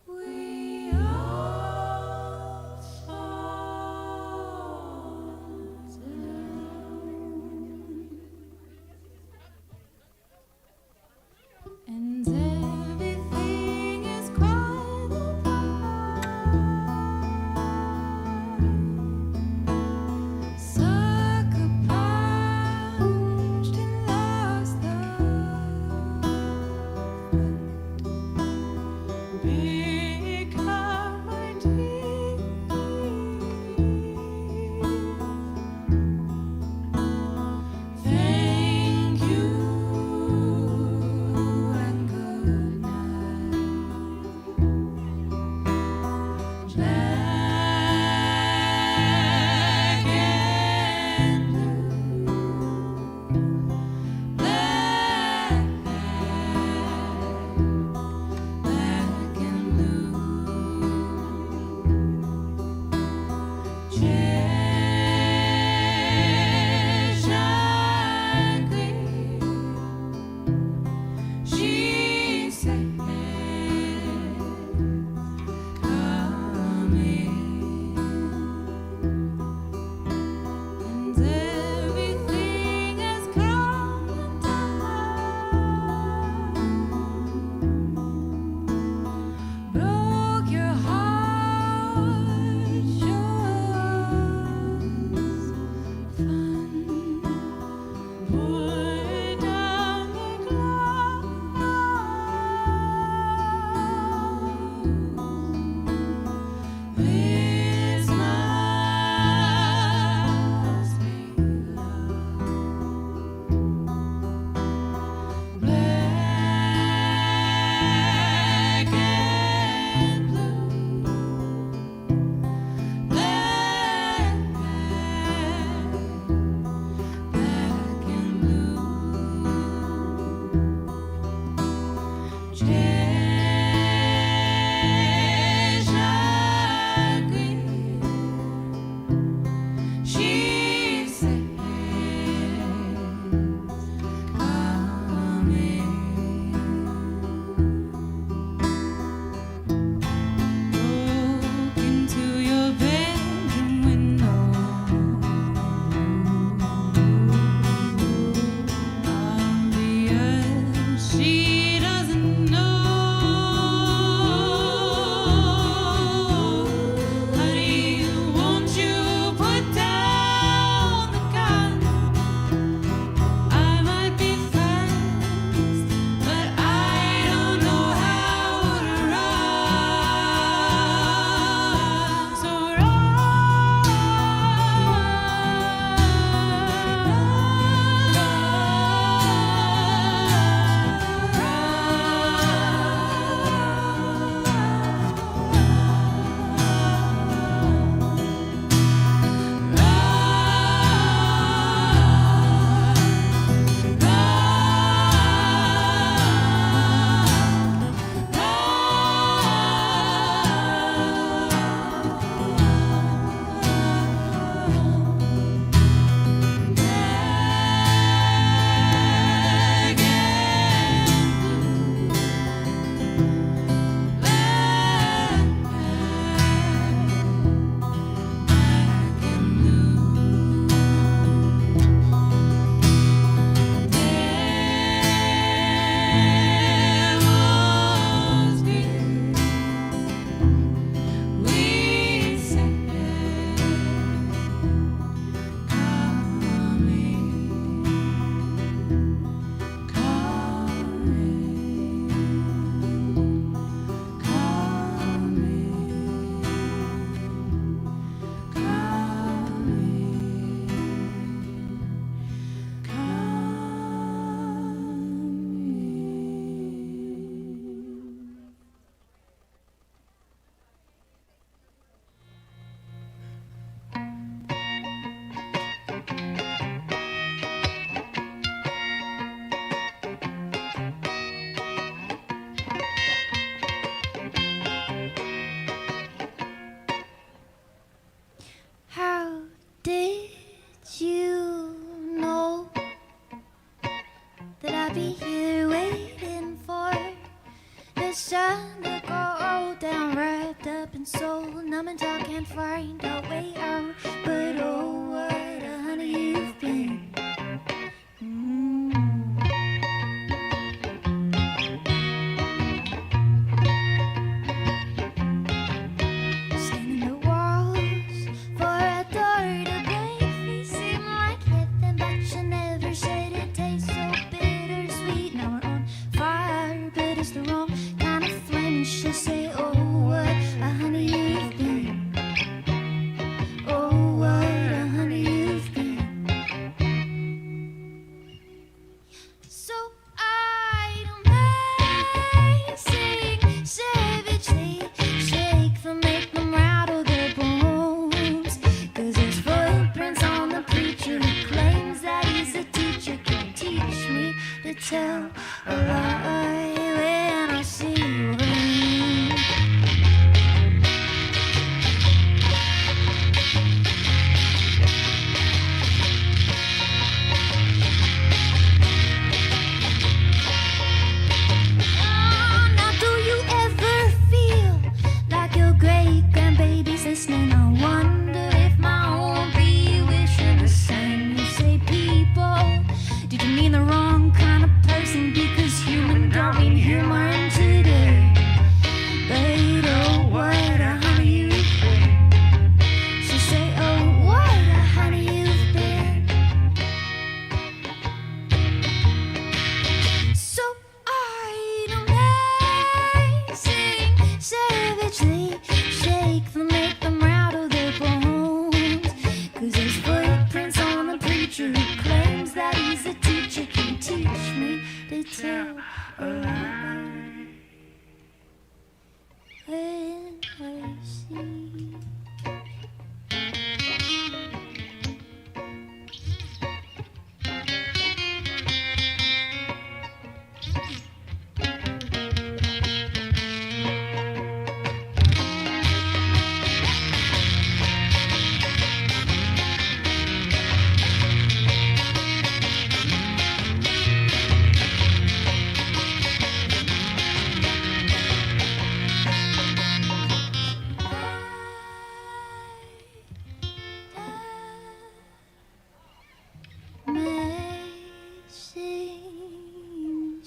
we all fall.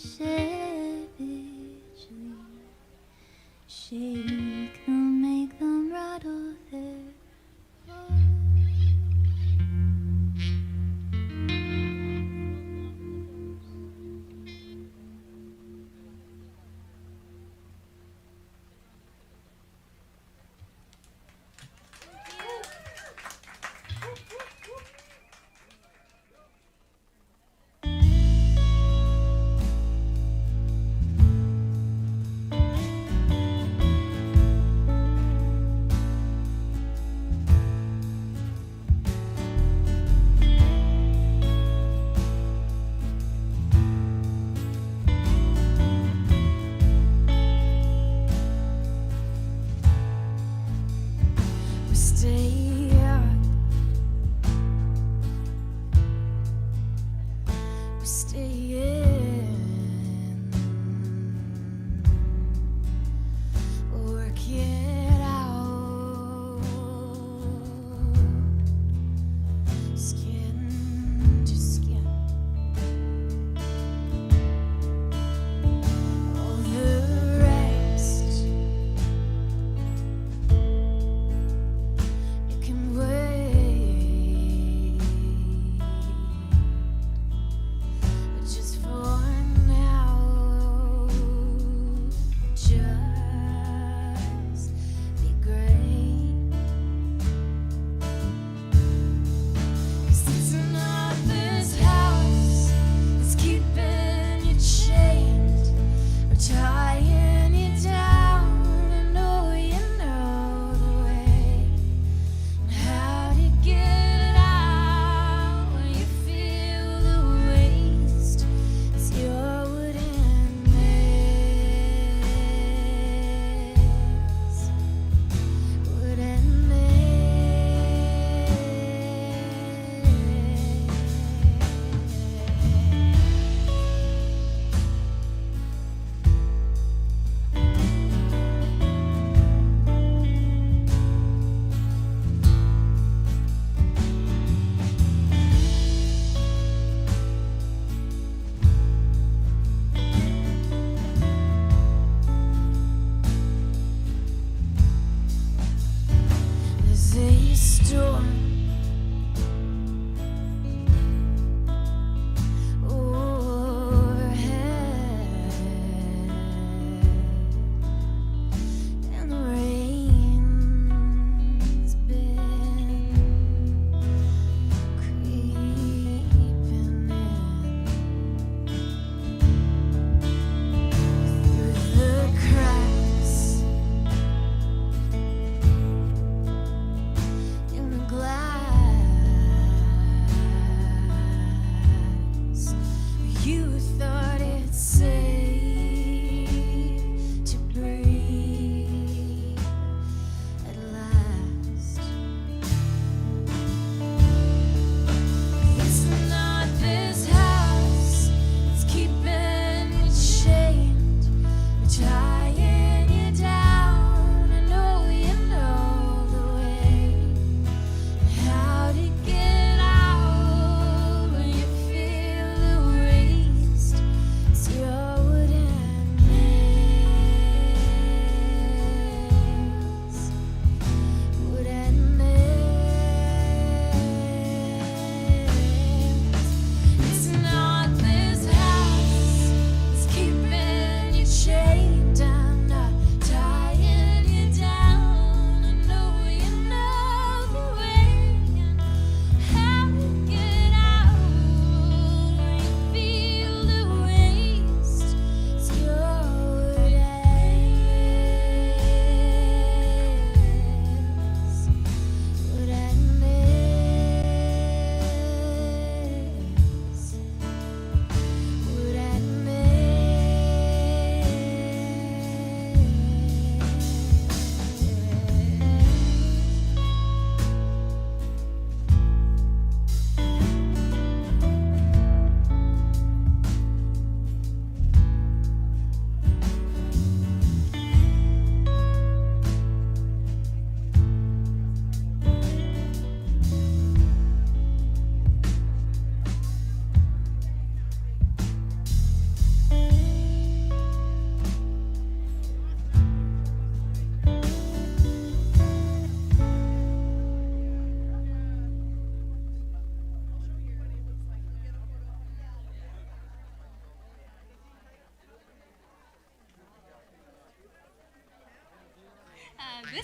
savagely. Shake them, make them rattle their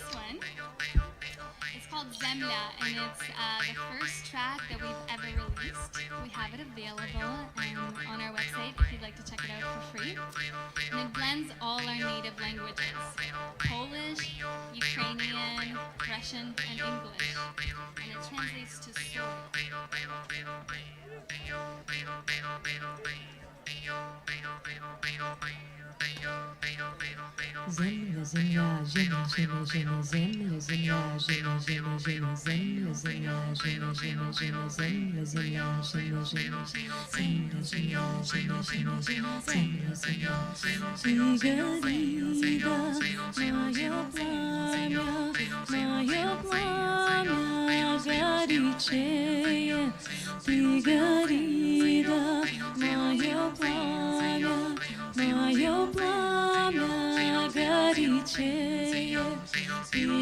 this one. It's called Zemlya, and it's the first track that we've ever released. We have it available on our website if you'd like to check it out for free. And it blends all our native languages: Polish, Ukrainian, Russian, and English. And it translates to soul. Zemlya, zemlya, zema, zema, zema, zemlya, zemlya, zema, zema, zema, zemlya, zemlya, zema, zema, zema, zemlya, zemlya, zema, zema, zemlya, zemlya, zema, zema, zema, zemlya, zemlya, Мое пламя горячее, ты гори, мое пламя горячее, ты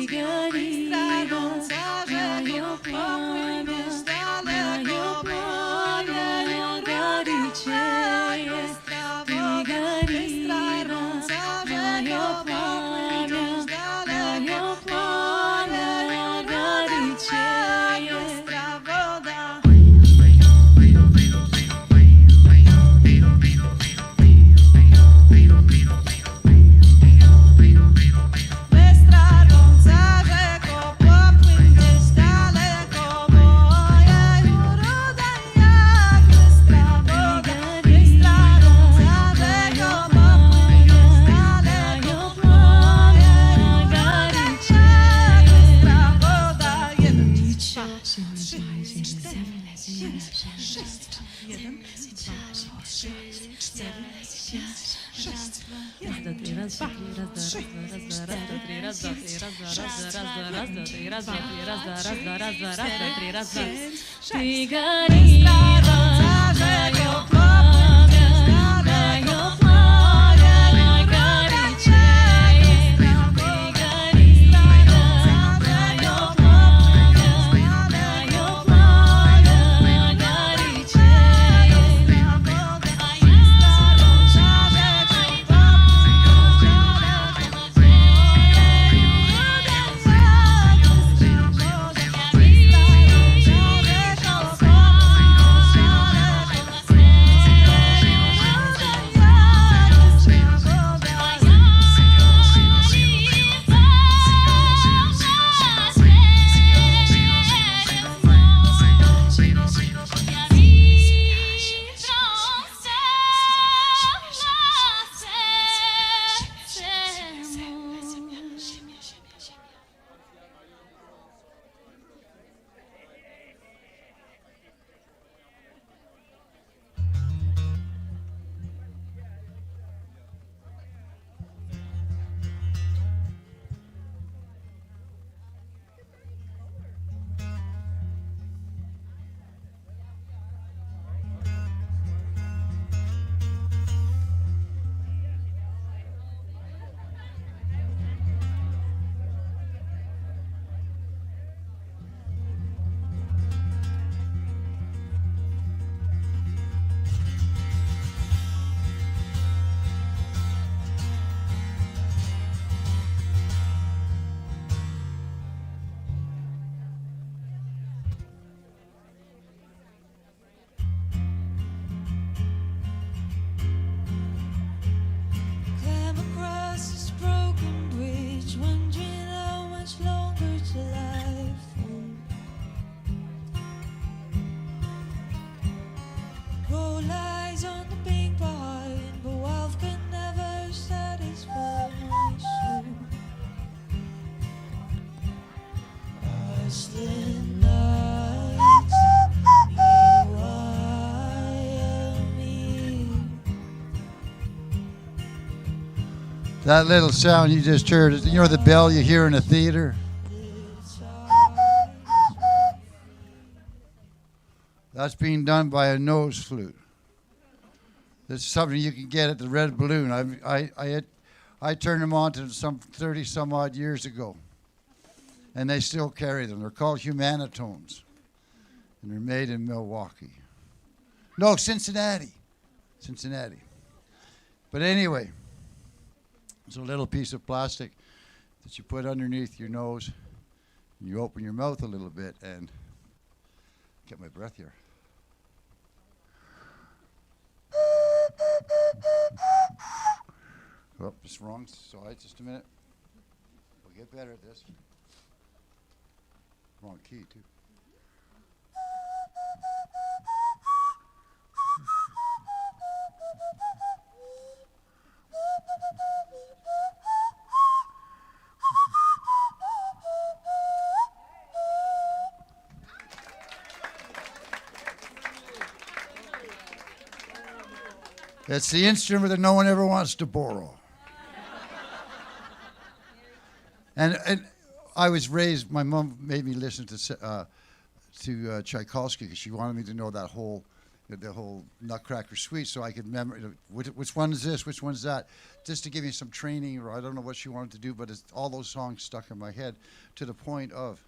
гори, мое пламя горячее. Ты гори, мое пламя горячее, ты гори, мое пламя That little sound you just heard, you know the bell you hear in a theater? That's being done by a nose flute. This is something you can get at the Red Balloon. I turned them on to some 30 some odd years ago. And they still carry them. They're called humanitones. And they're made in Milwaukee. No, Cincinnati. Cincinnati. But anyway, it's a little piece of plastic that you put underneath your nose. You open your mouth a little bit and get my breath here. Oh, it's wrong. Sorry, just a minute. We'll get better at this. Wrong key, too. It's the instrument that no one ever wants to borrow. And I was raised, my mom made me listen to Tchaikovsky because she wanted me to know that whole, the whole Nutcracker Suite so I could remember which one is this, which one's that, just to give me some training, or I don't know what she wanted to do, but all those songs stuck in my head to the point of,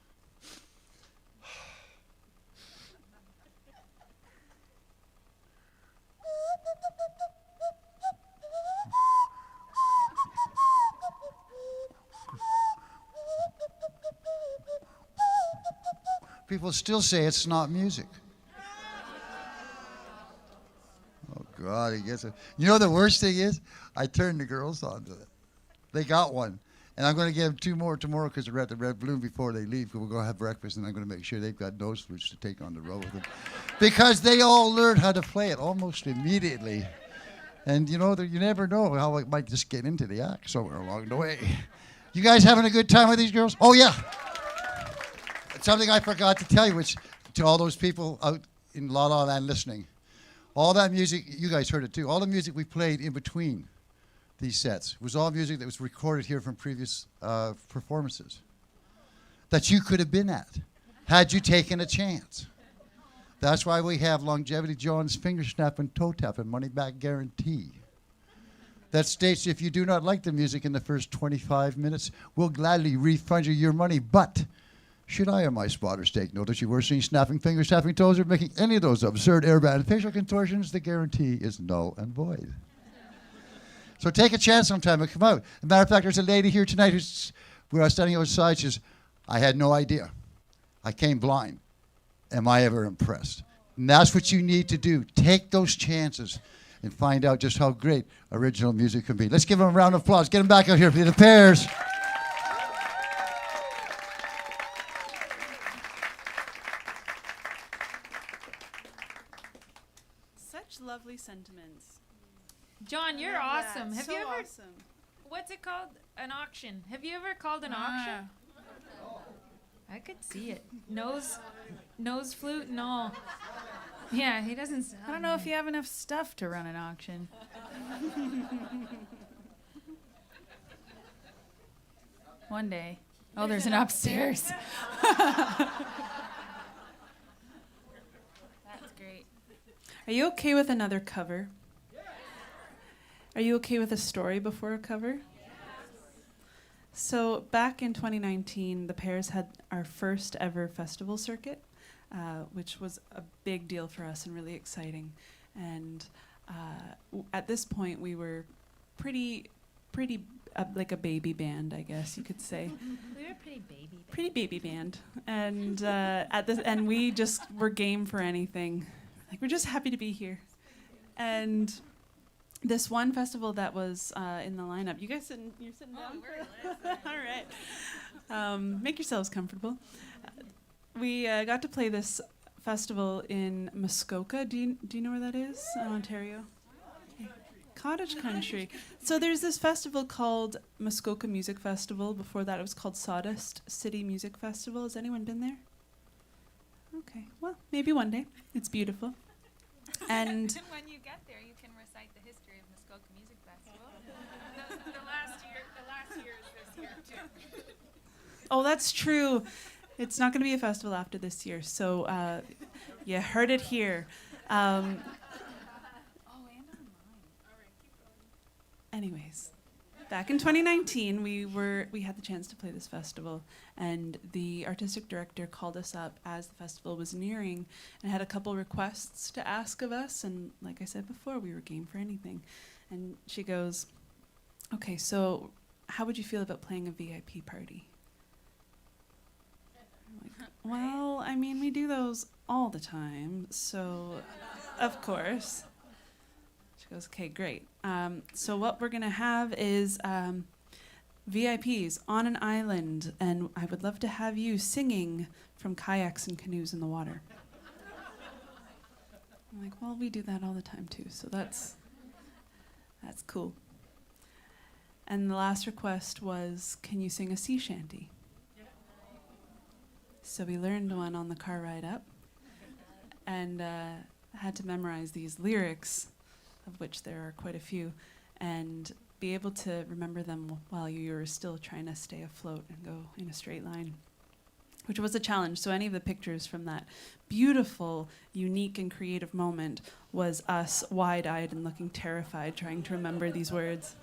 people still say it's not music. Oh, God, he gets it. You know the worst thing is? I turned the girls on to it. They got one. And I'm going to give them 2 more tomorrow because they're at the Red Balloon before they leave. We'll go have breakfast, and I'm going to make sure they've got nose flutes to take on the road with them. Because they all learned how to play it almost immediately. And, you know, you never know how it might just get into the act somewhere along the way. You guys having a good time with these girls? Oh, yeah. Something I forgot to tell you, which to all those people out in La La Land listening, all that music, you guys heard it too, all the music we played in between these sets was all music that was recorded here from previous performances that you could have been at had you taken a chance. That's why we have Longevity John's finger snap and toe tap and money back guarantee. That states if you do not like the music in the first 25 minutes, we'll gladly refund you your money, but should I or my spotters take note that you were seen snapping fingers, tapping toes, or making any of those absurd airband facial contortions, the guarantee is null and void. So take a chance sometime and come out. As a matter of fact, there's a lady here tonight who's, we are standing outside, she says, I had no idea. I came blind. Am I ever impressed? And that's what you need to do. Take those chances and find out just how great original music can be. Let's give them a round of applause. Get them back out here for the pairs. Lovely sentiments. John, you're awesome. Have so you ever? Awesome. What's it called? An auction. Have you ever called an auction? I could see it. Nose flute and all. Yeah, he doesn't. I don't know if you have enough stuff to run an auction. One day. Oh, there's an upstairs. That's great. Are you okay with another cover? Are you okay with a story before a cover? So back in 2019, the Pairs had our first ever festival circuit, which was a big deal for us and really exciting. And at this point, we were pretty like a baby band, I guess you could say. We were pretty baby band. Pretty baby band. And and we just were game for anything. Like, we're just happy to be here. And this one festival that was in the lineup, you guys you're sitting down? All right. Make yourselves comfortable. We got to play this festival in Muskoka. Do you know where that is? Ontario? Cottage Country. So there's this festival called Muskoka Music Festival. Before that, it was called Sawdust City Music Festival. Has anyone been there? Okay, well, maybe one day. It's beautiful. And when you get there, you can recite the history of Muskoka Music Festival. the last year is this year too. oh, that's true. It's not going to be a festival after this year, so you heard it here. Anyways, back in 2019, we had the chance to play this festival, and the artistic director called us up as the festival was nearing and had a couple requests to ask of us, and like I said before, we were game for anything. And she goes, okay, so how would you feel about playing a VIP party? I'm like, well, I mean, we do those all the time, so of course. She goes, okay, great. So what we're going to have is VIPs on an island, and I would love to have you singing from kayaks and canoes in the water. I'm like, well, we do that all the time too, so that's cool. And the last request was, can you sing a sea shanty? So we learned one on the car ride up, and had to memorize these lyrics, of which there are quite a few, and be able to remember them while you're still trying to stay afloat and go in a straight line, which was a challenge. So any of the pictures from that beautiful, unique, and creative moment was us wide-eyed and looking terrified, trying to remember these words.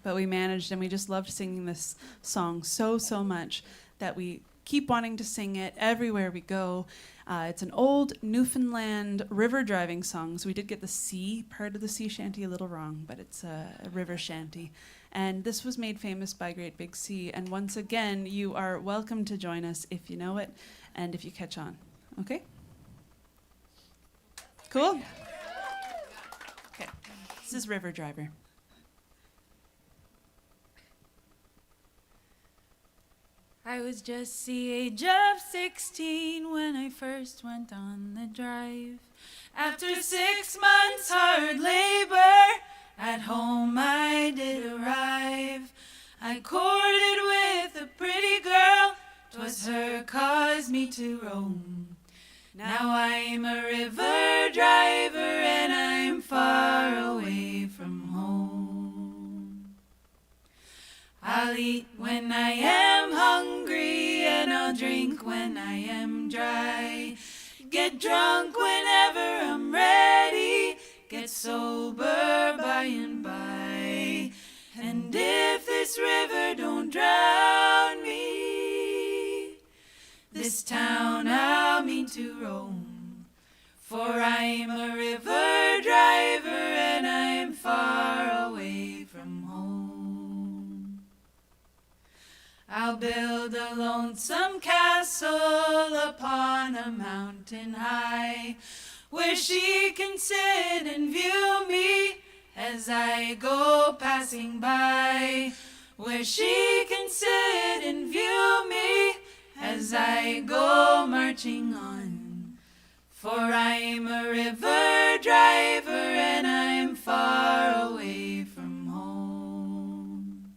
But we managed, and we just loved singing this song so much that we keep wanting to sing it everywhere we go. It's an old Newfoundland river driving song, so we did get the sea part of the sea shanty a little wrong, but it's a river shanty. And this was made famous by Great Big Sea, and once again, you are welcome to join us if you know it and if you catch on. Okay? Cool? Okay, this is River Driver. I was just the age of 16 when I first went on the drive. After 6 months hard labor, at home I did arrive. I courted with a pretty girl, 'twas her caused me to roam. Now I'm a river driver and I'm far away from home. I'll eat when I am hungry and I'll drink when I am dry. Get drunk whenever I'm ready, get sober by and by. And if this river don't drown me, this town I'll mean to roam. For I'm a river driver and I'm far away from home. I'll build a lonesome castle upon a mountain high, where she can sit and view me as I go passing by. Where she can sit and view me as I go marching on. For I'm a river driver and I'm far away from home.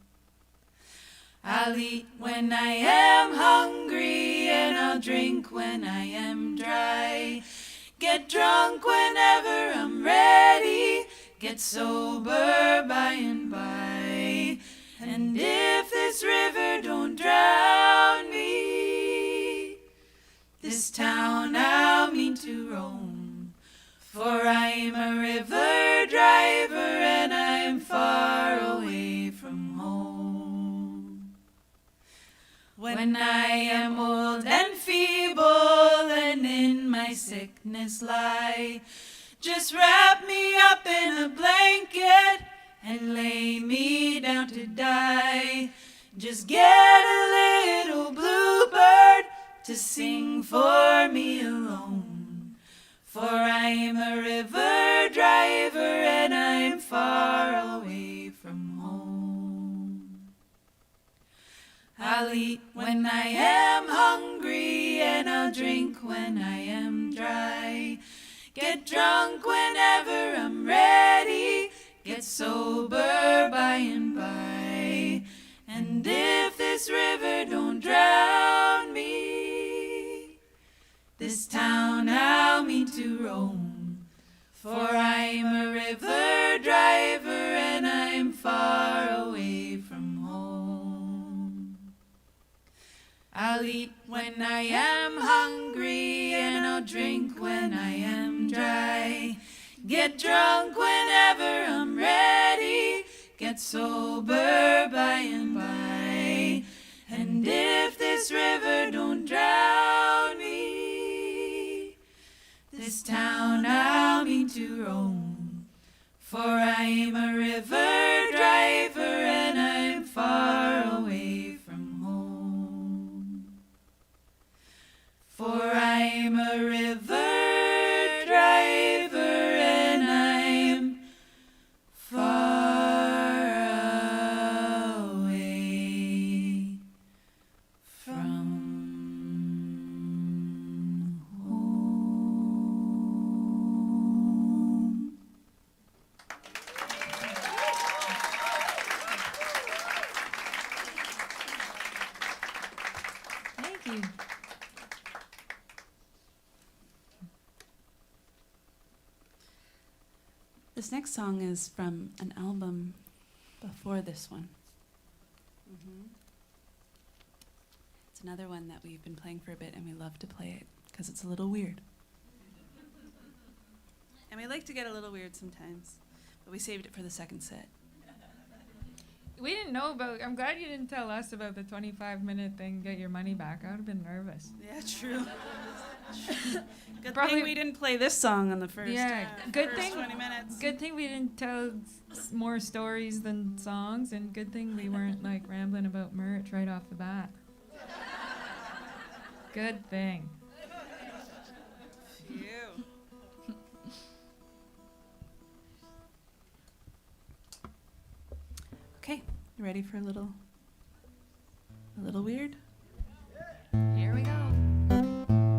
I'll eat when I am hungry and I'll drink when I am dry. Get drunk whenever I'm ready, get sober by and by. And if this river don't drown me, this town I'll mean to roam. For I'm a river driver and I'm far away from home. When I am old and feeble and in my sickness lie, just wrap me up in a blanket and lay me down to die. Just get a little bluebird to sing for me alone. For I'm a river driver and I'm far away from home. I'll eat when I am hungry and I'll drink when I am dry. Get drunk whenever I'm ready, get sober by and by. And if this river don't drown me, this town I'll mean to roam. For I'm a river driver and I'm far away from home. I'll eat when I am hungry and I'll drink when I am dry. Get drunk whenever I'm ready, get sober by and by. And if this river don't drown me, this town I'll mean to roam. For I'm a river driver and I'm far a river driver and I'm far away from home. Thank you. This next song is from an album before this one. It's another one that we've been playing for a bit, and we love to play it because it's a little weird. And we like to get a little weird sometimes, but we saved it for the second set. We didn't know about. I'm glad you didn't tell us about the 25-minute thing. Get your money back. I would have been nervous. Yeah, true. Good Probably- thing we didn't play this song on the first. Yeah, good first thing. 20 minutes. Good thing we didn't tell more stories than songs, and good thing we weren't like rambling about merch right off the bat. Good thing. Phew. Okay, you ready for a little weird? Here we go.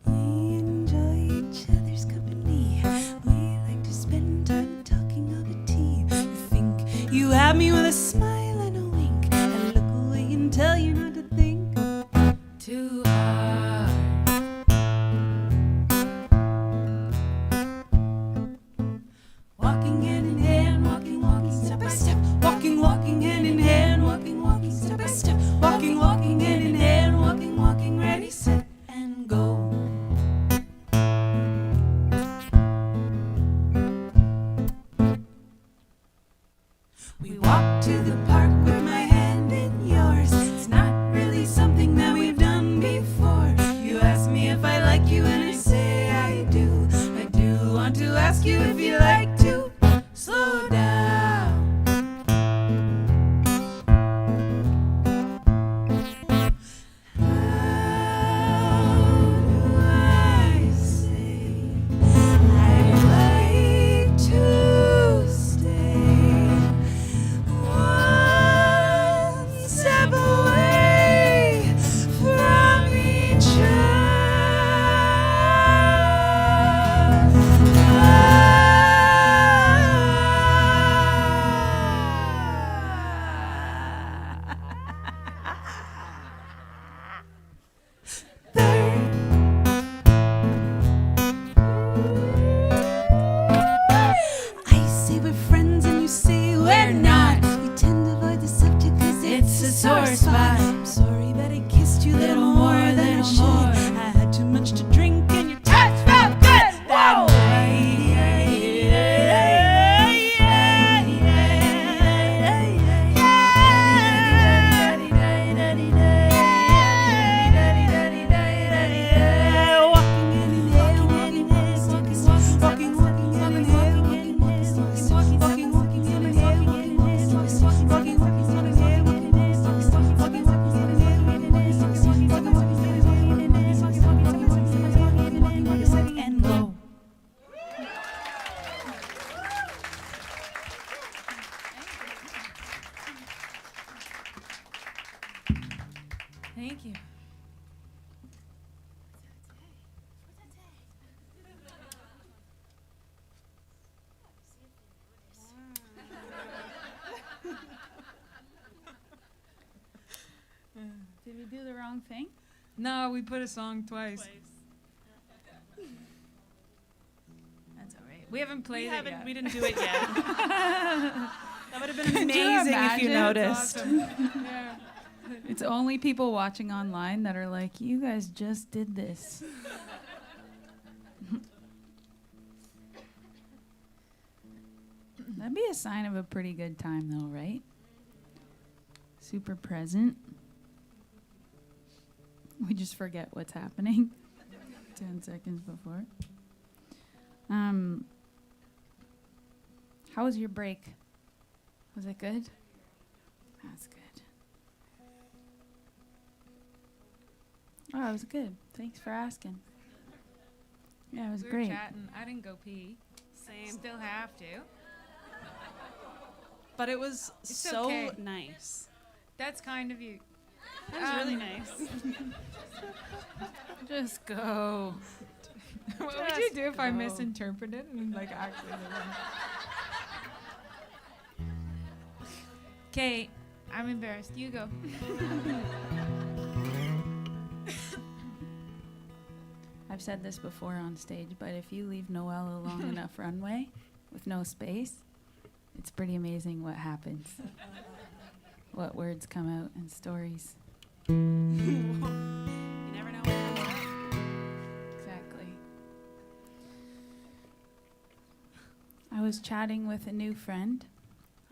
We enjoy each other's company. We like to spend time talking over tea. You think you have me with a smile and a wink. I look away and tell you not to think Too hard. Walking hand in hand, walking, walking step by step. Walking, walking hand in hand, walking, walking step by step. Walking, walking hand in hand, walking, walking, ready, set, and go. We walk to the park with my hand in yours. It's not really something that we've done before. You ask me if I like you and I say I do. I do want to ask you if you like to slow down. How do I say I'd like to stay one step away from each I say we're friends and you say we're not. We tend to avoid the subject cause it's a sore spot. I'm sorry that I kissed you a little more than I should. I had too much to drink and your touch felt good that and go. Thank you. Did we do the wrong thing? No, we put a song twice. That's all right. We haven't played it yet. We didn't do it yet. That would have been Could you amazing if you imagine? noticed. Awesome. Yeah. It's only people watching online that are like, you guys just did this. That'd be a sign of a pretty good time, though, right? Super present. We just forget what's happening 10 seconds before. How was your break? Was it good? That's good. Oh, it was good. Thanks for asking. Yeah, it was We were great. chatting. I didn't go pee. Same. Still have to. But it was It's so okay. nice. That's kind of you. That was really nice. Just go. What would you do if I misinterpreted and like actually? Okay, I'm embarrassed. You go. I've said this before on stage, but if you leave Noel a long enough runway with no space, it's pretty amazing what happens. What words come out and stories. You never know what happens. Exactly. I was chatting with a new friend.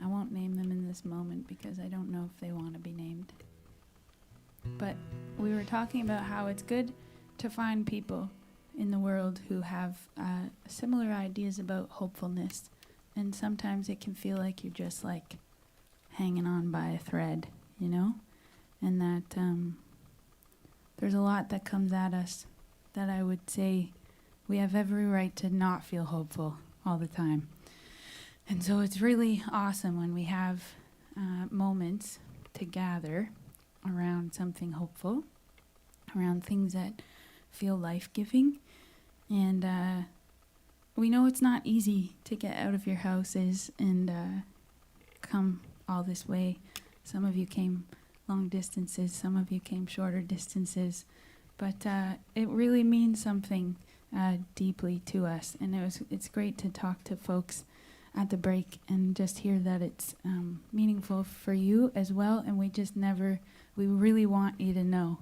I won't name them in this moment because I don't know if they want to be named. But we were talking about how it's good to find people in the world who have similar ideas about hopefulness. And sometimes it can feel like you're just like hanging on by a thread, you know? And that there's a lot that comes at us that I would say we have every right to not feel hopeful all the time. And so it's really awesome when we have moments to gather around something hopeful, around things that feel life-giving. And we know it's not easy to get out of your houses and come all this way. Some of you came long distances, some of you came shorter distances, but it really means something deeply to us. And it's great to talk to folks at the break and just hear that it's meaningful for you as well. And we really want you to know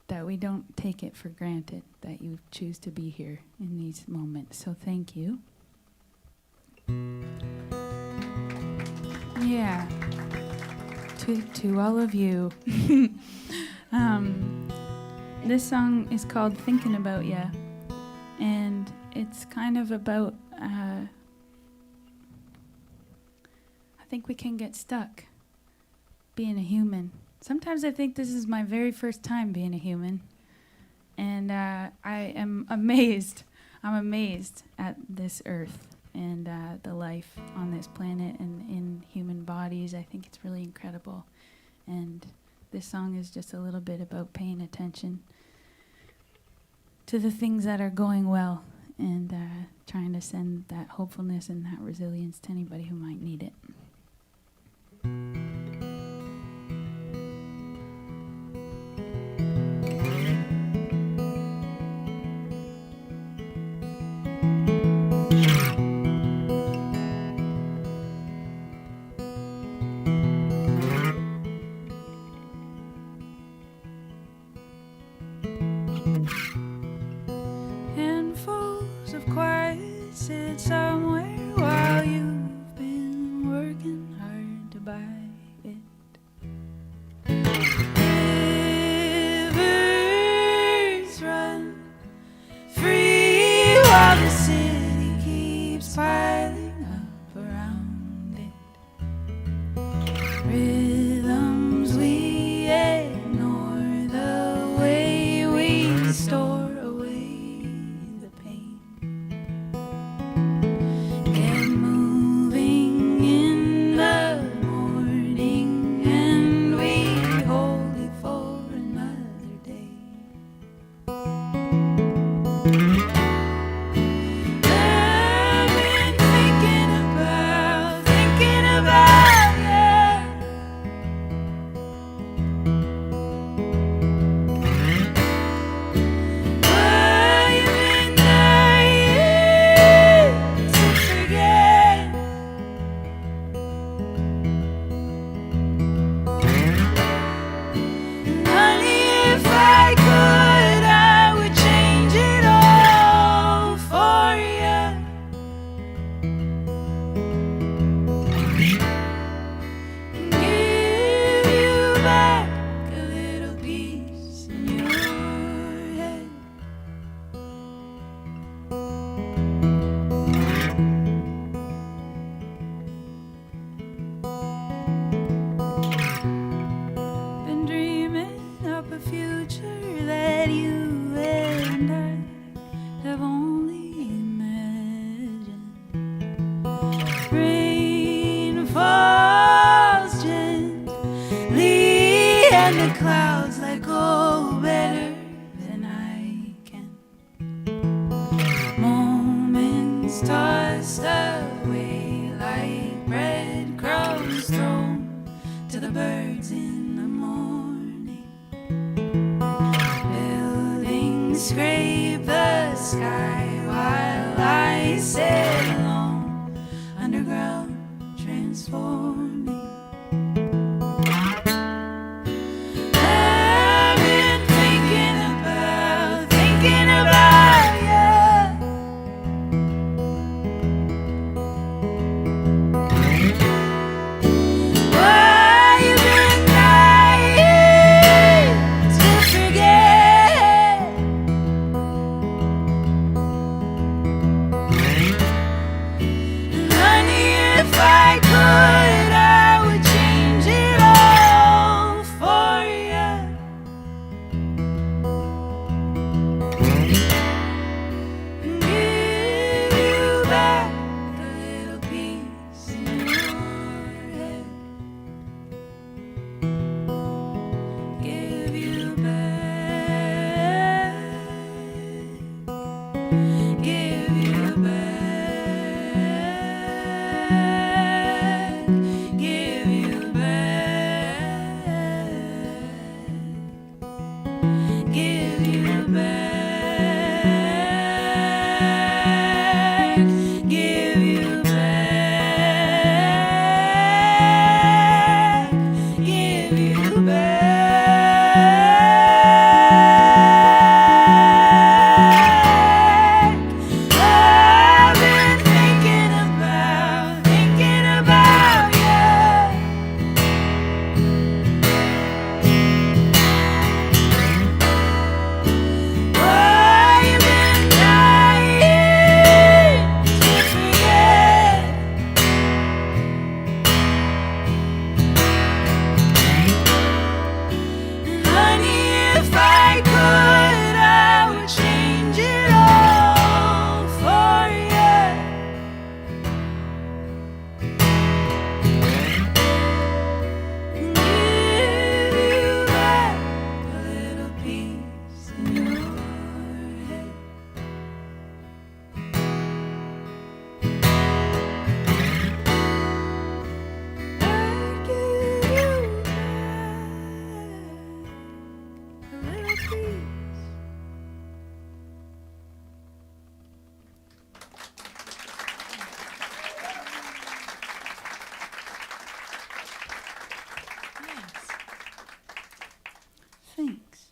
that we don't take it for granted that you choose to be here in these moments. So thank you. Yeah. To all of you. This song is called Thinking About Ya, and it's kind of about I think we can get stuck being a human. Sometimes I think this is my very first time being a human, and I am amazed. I'm amazed at this earth and the life on this planet and in human bodies. I think it's really incredible, and this song is just a little bit about paying attention to the things that are going well and trying to send that hopefulness and that resilience to anybody who might need it. Handfuls of quiet sit somewhere while you've been working hard to buy it. Rivers run free while the city keeps piling up around it. Rhythms we ignore, the way we store away the pain. the clouds let go better than I can. Moments tossed away like breadcrumbs thrown to the birds in the morning. Buildings scrape the sky while I sit alone underground transforming. I've been thinking about you. Why you been trying to forget? Honey, if I could, I would change it all for you. And give you back the little piece in your head. Give you back. Give you back. Give you back. Give you back. Give you back. Give you back. I've been thinking about you. Why you been trying to forget? Honey, if I could, I would change it all for you. Give you back a little piece in your head. I'd give you back a little piece. Thanks.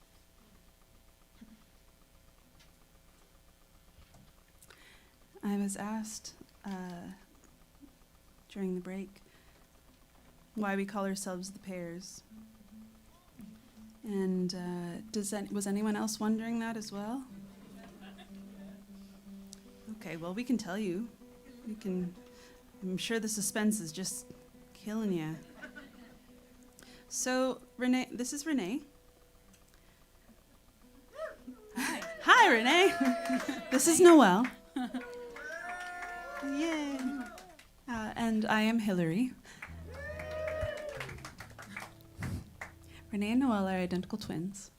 I was asked during the break why we call ourselves the Pears. And was anyone else wondering that as well? Okay, well, we can tell you. I'm sure the suspense is just killing you. So, Renee, this is Renee. Hi, Renee. This is Noelle. Yay. And I am Hillary. Renee and Noelle are identical twins.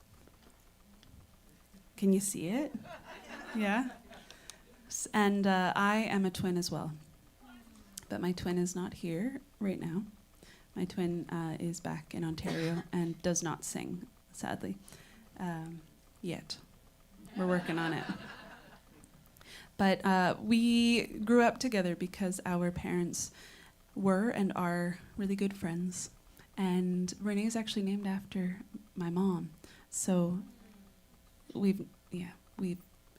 Can you see it? Yeah? And I am a twin as well. But my twin is not here right now. My twin is back in Ontario and does not sing, sadly, yet. We're working on it. But we grew up together because our parents were and are really good friends. And Renee is actually named after my mom. So we've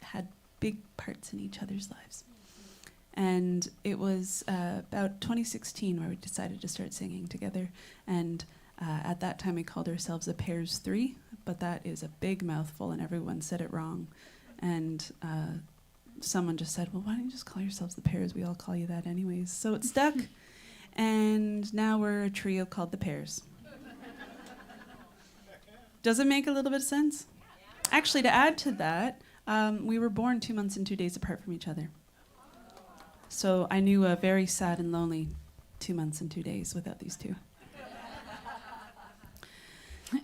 had big parts in each other's lives. And it was about 2016 where we decided to start singing together. And at that time we called ourselves the Pears 3, but that is a big mouthful and everyone said it wrong. And someone just said, well, why don't you just call yourselves the Pears? We all call you that anyways. So it stuck. And now we're a trio called the Pears. Does it make a little bit of sense? Actually, to add to that, we were born 2 months and 2 days apart from each other. So I knew a very sad and lonely 2 months and 2 days without these two.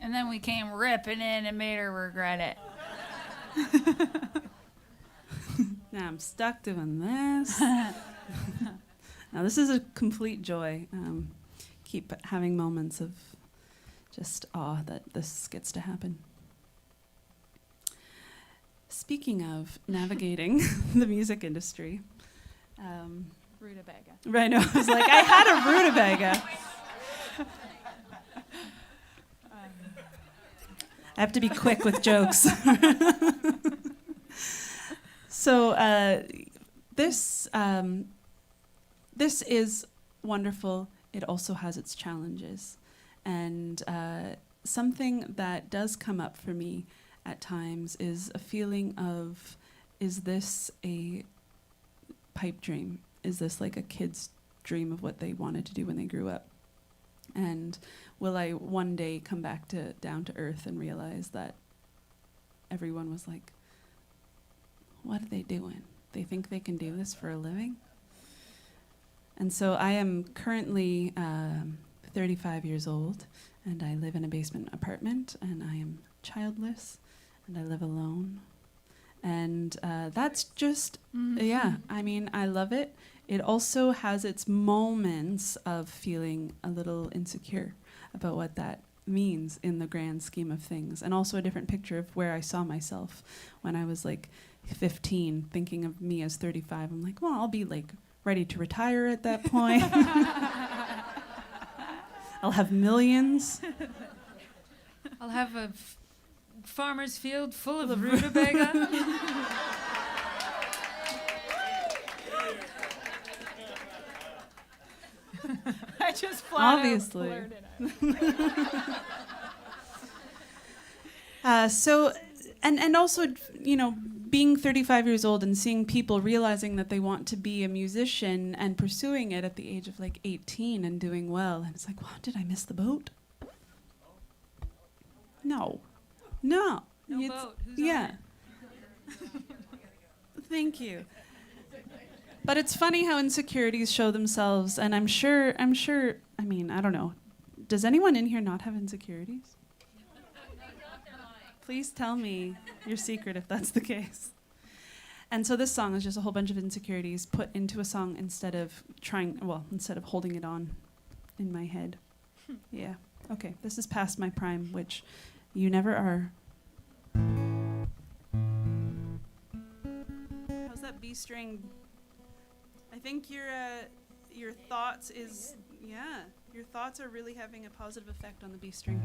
And then we came ripping in and made her regret it. Now I'm stuck doing this. Now this is a complete joy. Keep having moments of just awe that this gets to happen. Speaking of navigating the music industry, Rutabaga. right now I was like, I had a rutabaga. I have to be quick with jokes. So this is wonderful. It also has its challenges. And something that does come up for me at times is a feeling of, is this a pipe dream? Is this like a kid's dream of what they wanted to do when they grew up? And will I one day come back to down to earth and realize that everyone was like, what are they doing? They think they can do this for a living? And so I am currently 35 years old, and I live in a basement apartment, and I am childless, and I live alone. And that's just, yeah, I mean, I love it. It also has its moments of feeling a little insecure about what that means in the grand scheme of things, and also a different picture of where I saw myself when I was like 15, thinking of me as 35. I'm like, well, I'll be like ready to retire at that point. I'll have millions. I'll have a farmer's field full of rutabaga. I just flat Obviously. out blurted out. So, and also, you know, being 35 years old and seeing people realizing that they want to be a musician and pursuing it at the age of like 18 and doing well. And it's like, wow, did I miss the boat? No. No boat. Who's on yeah. Thank you. But it's funny how insecurities show themselves, and I'm sure, I mean, I don't know. Does anyone in here not have insecurities? Please tell me your secret if that's the case. And so this song is just a whole bunch of insecurities put into a song instead of holding it on in my head. Yeah. Okay, this is past my prime, which you never are. How's that B string? I think your thoughts your thoughts are really having a positive effect on the B string.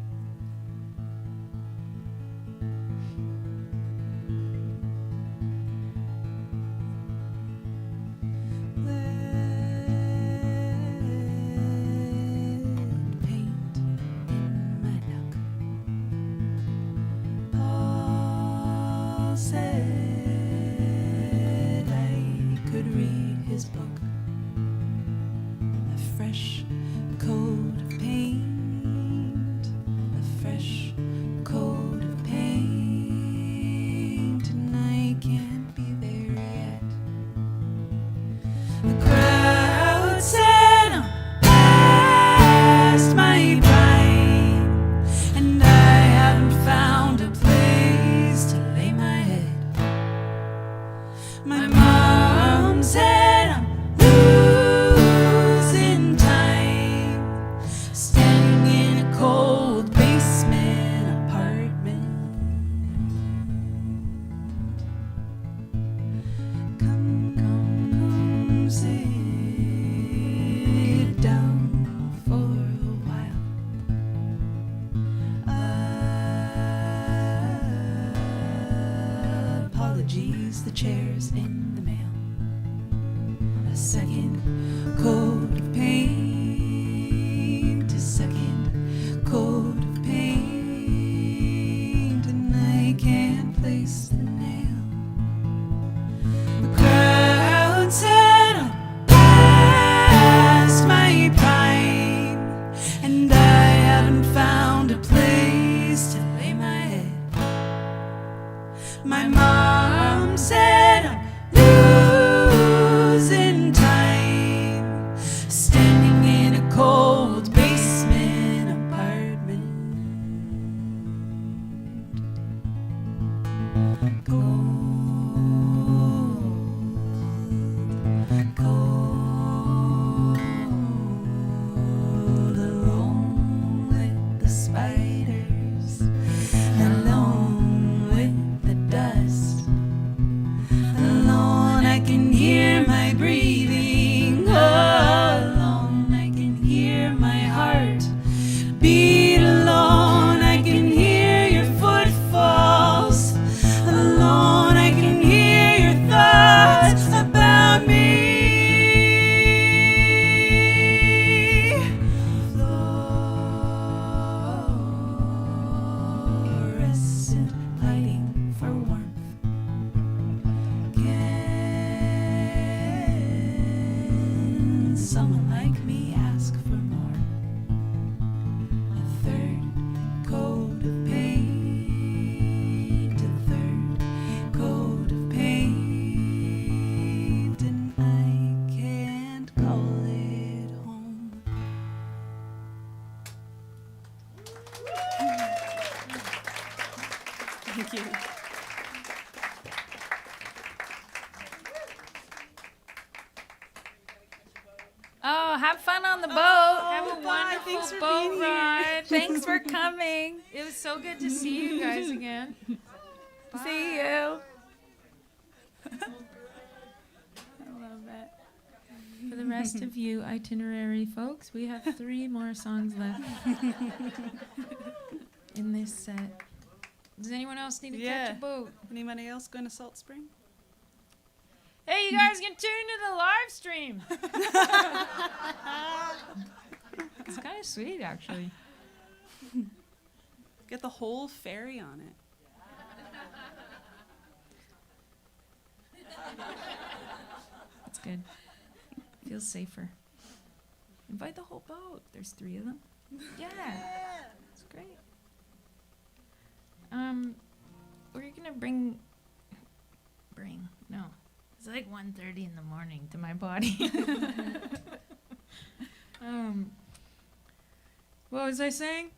The chairs in the mail. A second coat of paint, a second coat of paint, and I can't place the nail. The crowd said I'm past my prime, and I haven't found a place to lay my head. My mom said I'm losing time, standing in a cold basement apartment. Thank you. Oh, have fun on the boat. Have a bye. Thanks wonderful for boat being here. ride. Thanks for coming. It was so good to see you guys again. See you. I love that. For the rest of you itinerary folks, we have 3 more songs left in this set. Does anyone else need to catch a boat? Anybody else going to Salt Spring? Hey, you guys can tune into the live stream. It's kind of sweet, actually. Get the whole ferry on it. That's good. Feels safer. Invite the whole boat. There's 3 of them. Yeah. It's great. We're gonna bring. No. It's like 1:30 in the morning to my body. What was I saying?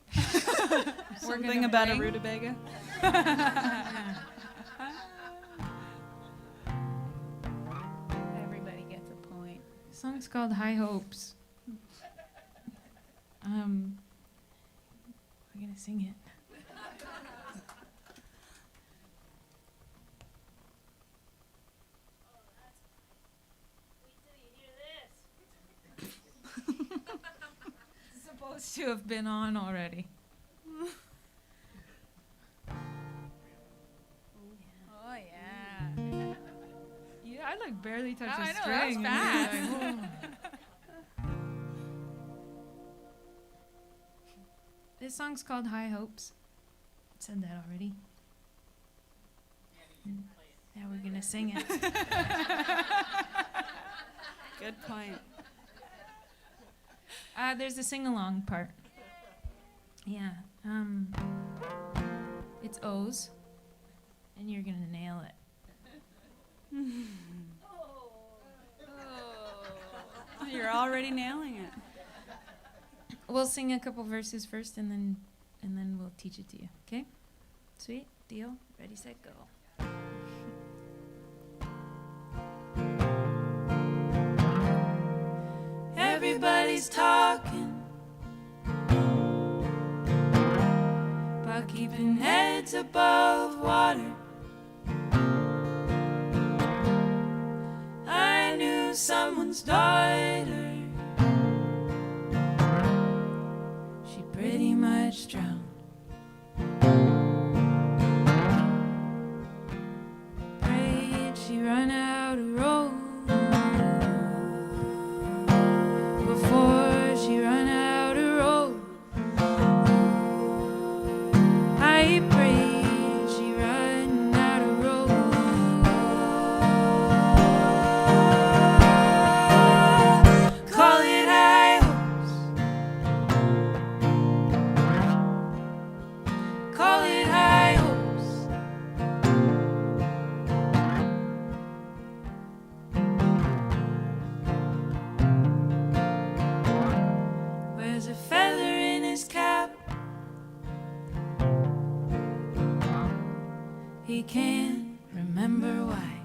Something about a rutabaga. Everybody gets a point. The song's called High Hopes. We're gonna sing it. It's supposed to have been on already. Oh, yeah. Yeah, I like barely touched Oh, the I know, string. that was and fast. you're like, "Whoa." This song's called High Hopes. Said that already. Now we're gonna sing it. Good point. There's a sing-along part. Yeah. It's O's, and you're gonna nail it. You're already nailing it. We'll sing a couple verses first, and then we'll teach it to you. Okay? Sweet deal. Ready, set, go. Everybody's talking about keeping heads above water. I knew someone's daughter. She pretty much drowned. Prayed she run out of road before she run out of road. I prayed she run out of road. Call it high hopes. Call it high hopes. Wears a feather in his cap. He can't remember why.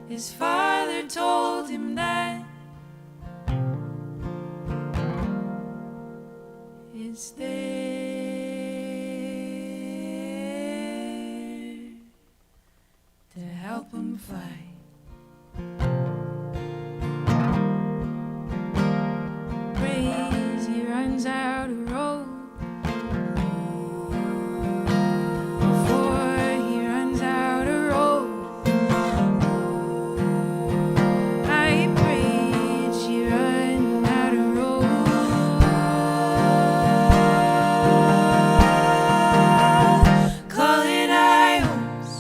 His father told him that it's there to help him fly. Prays he runs out of road before he runs out of road. I prayed she run out of road. Call it high hopes.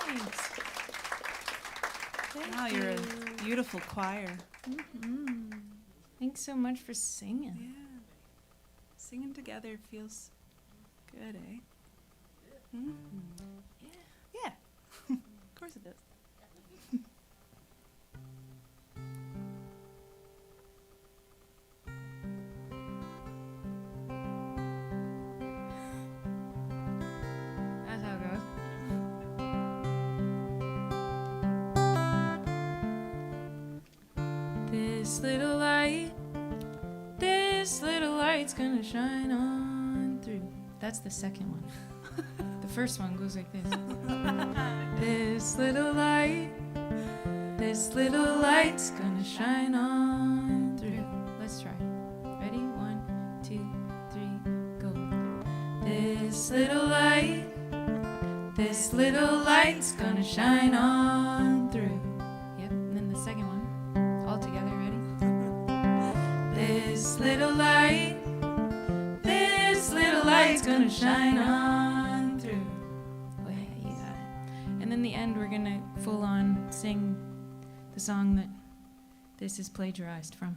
Thanks. Thank Wow, you. you're a beautiful choir. Thanks so much for singing. Yeah. Singing together feels good, eh? Mm-hmm. Yeah. Of course it does. That's how it goes. This little light's gonna shine on through. That's the second one. The first one goes like this. This little light's gonna shine on through. Let's try. Ready? 1, 2, 3, go. This little light's gonna shine on through. Yep, and then the second one. All together, ready? This little light's gonna shine on through. Oh yeah, you got it. And then the end, we're gonna full on sing the song that this is plagiarized from.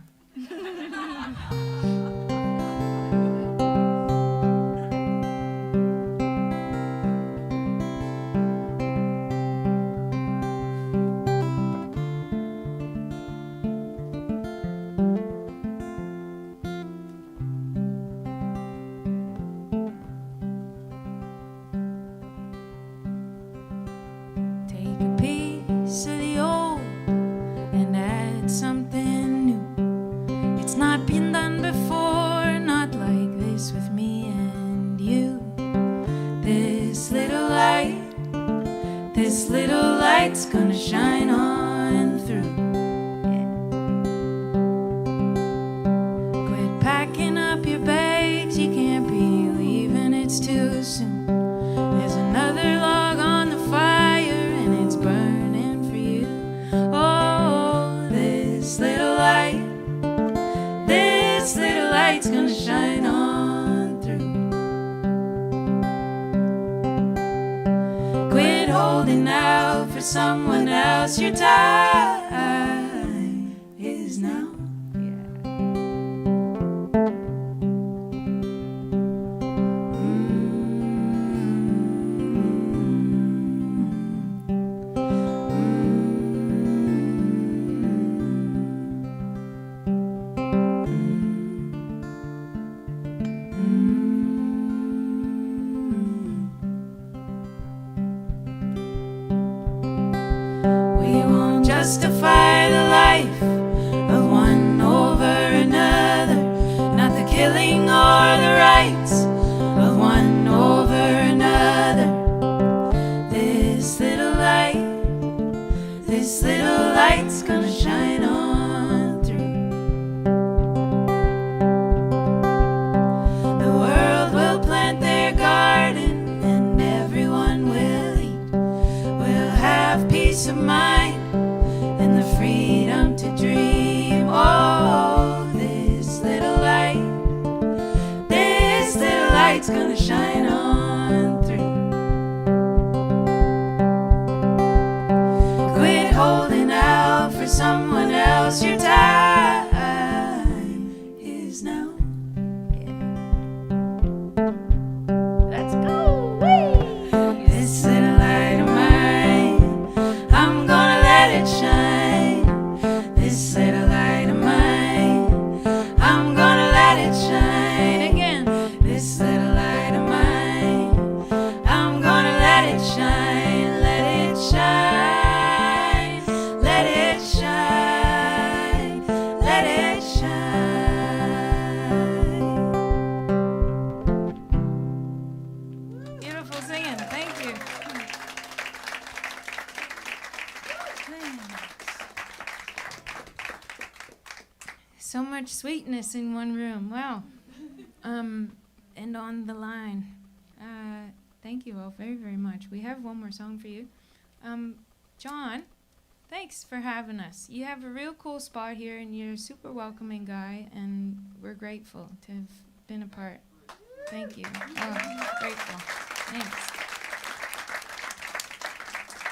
Take a piece of the old and add something new. It's not been done before, not like this with me and you. This little light's gonna shine on through. Yeah. Quit packing up your bags, you can't be leaving, it's too soon. There's another log on the fire and it's burning for you. Oh, this little light's gonna shine on through. Quit holding out for someone else, your time is now. We won't justify the life of one over another, not the killing or the rights of one over another. This little light's gonna shine on through. The world will plant their garden and everyone will eat. We'll have peace of mind and the freedom to dream. Oh, this little light's gonna shine on through. Quit holding out for someone else, your time is now. Let's go! This little light of mine, I'm gonna let it shine. This little light of mine, I'm gonna let it shine again. This little light of mine, I'm gonna let it shine, let it shine, let it shine, let it shine. Beautiful singing, thank you. So much sweetness in one room. Wow. And on the line. Thank you all very, very much. We have one more song for you. John, thanks for having us. You have a real cool spot here, and you're a super welcoming guy, and we're grateful to have been a part. Thank you. Oh, grateful. Thanks.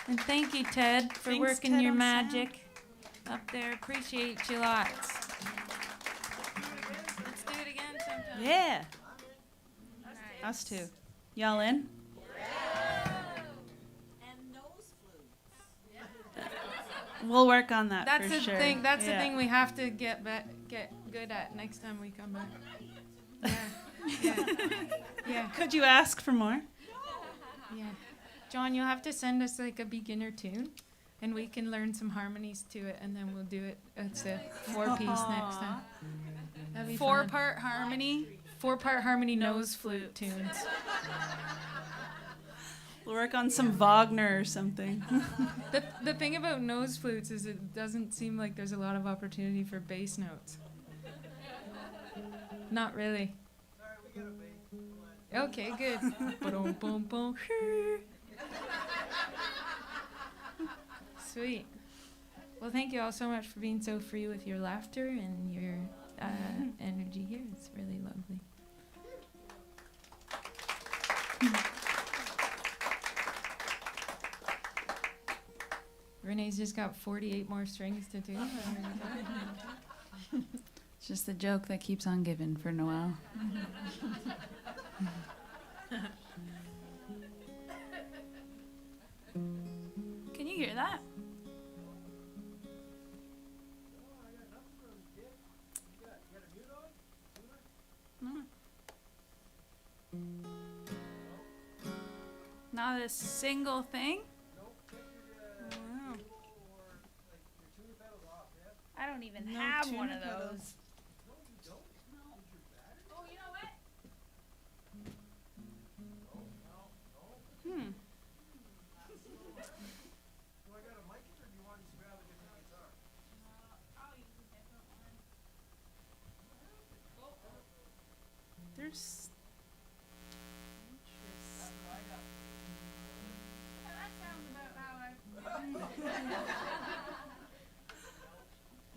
And thank you, Ted, for Thanks, working Ted, your on magic up there. Appreciate you lots. Let's do it again sometime. Yeah. Us too. Y'all in? We'll work on that That's for the sure. thing. That's the Yeah. thing we have to get good at next time we come back. Yeah. Could you ask for more? Yeah. John, you'll have to send us like a beginner tune, and we can learn some harmonies to it, and then we'll do it. It's a 4-piece next time. That'd be fun. 4-part harmony. 4-part harmony nose flute tunes. We'll work on some Wagner or something. The thing about nose flutes is it doesn't seem like there's a lot of opportunity for bass notes. Not really. Okay, good. Ba-dum, bum, bum. Sweet. Well, thank you all so much for being so free with your laughter and your energy here. It's really lovely. Renee's just got 48 more strings to do. It's just the joke that keeps on giving for Noel. Can you hear that? No. Not a single thing? Wow. I don't even have one of those. Oh, you know what? There's. That sounds about how I.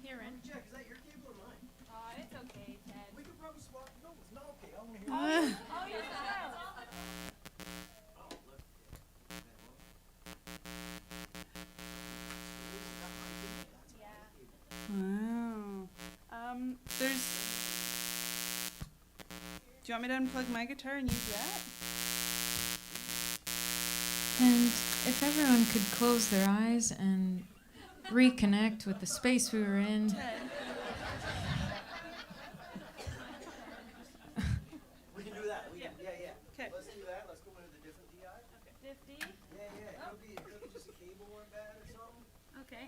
Here, Ren. Check, is that your cable or mine? Oh, it's okay, Ted. We could probably swap. No, it's not okay. I want to hear Oh, you're style. Wow. There's. Do you want me to unplug my guitar and use that? And if everyone could close their eyes and reconnect with the space we were in. We can do that. Yeah. Okay. Let's do that. Let's go into the different DI. Okay. 50? Yeah. It could be just a cable went bad or something. Okay.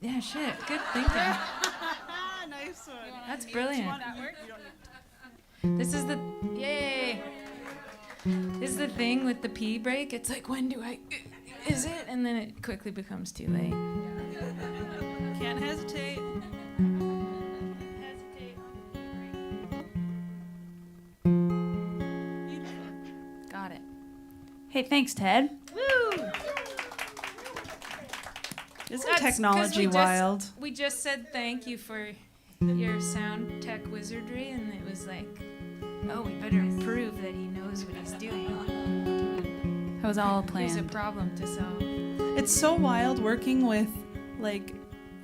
Yeah, shit. Good thinking. Nice one. That's brilliant. That work? You don't need. This is the yay. This is the thing with the pee break. It's like, when do I? Is it? And then it quickly becomes too late. Can't hesitate. Got it. Hey, thanks, Ted. Woo! Isn't That's 'cause technology wild? We just said thank you for your sound tech wizardry, and it was like, oh, we better prove that he knows what he's doing. That was all There's a planned. problem to solve. It's so wild working with like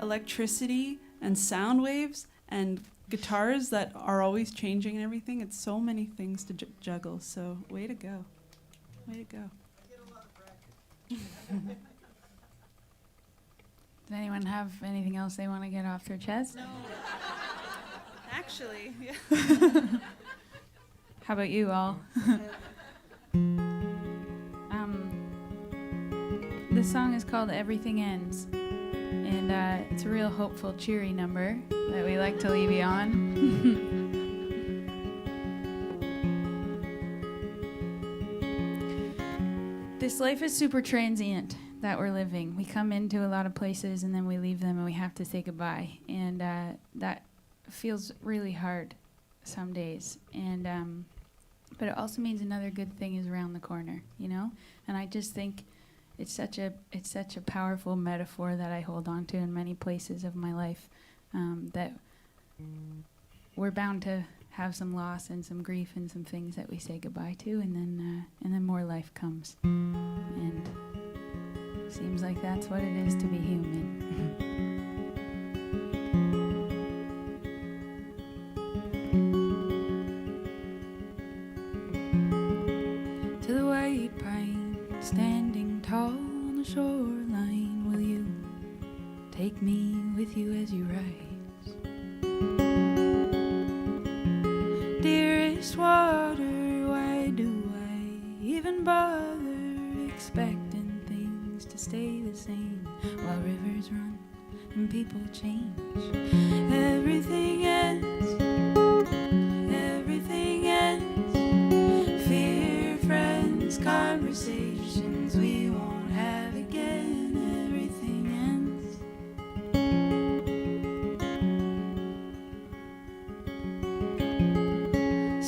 electricity and sound waves and guitars that are always changing and everything. It's so many things to juggle. So way to go. Way to go. Does anyone have anything else they want to get off their chest? No. Actually, yeah. How about you all? This song is called Everything Ends. And it's a real hopeful, cheery number that we like to leave you on. This life is super transient that we're living. We come into a lot of places and then we leave them and we have to say goodbye. And that feels really hard some days. And but it also means another good thing is around the corner, you know? And I just think it's such a powerful metaphor that I hold on to in many places of my life, that we're bound to have some loss and some grief and some things that we say goodbye to, and then more life comes. And Seems like that's what it is to be human. To the white pine, standing tall on the shoreline, will you take me with you as you rise? Dearest water, why do I even bother expecting things to stay the same while rivers run and people change? Everything ends, everything ends. Fear, friends, conversations we won't have again. Everything ends.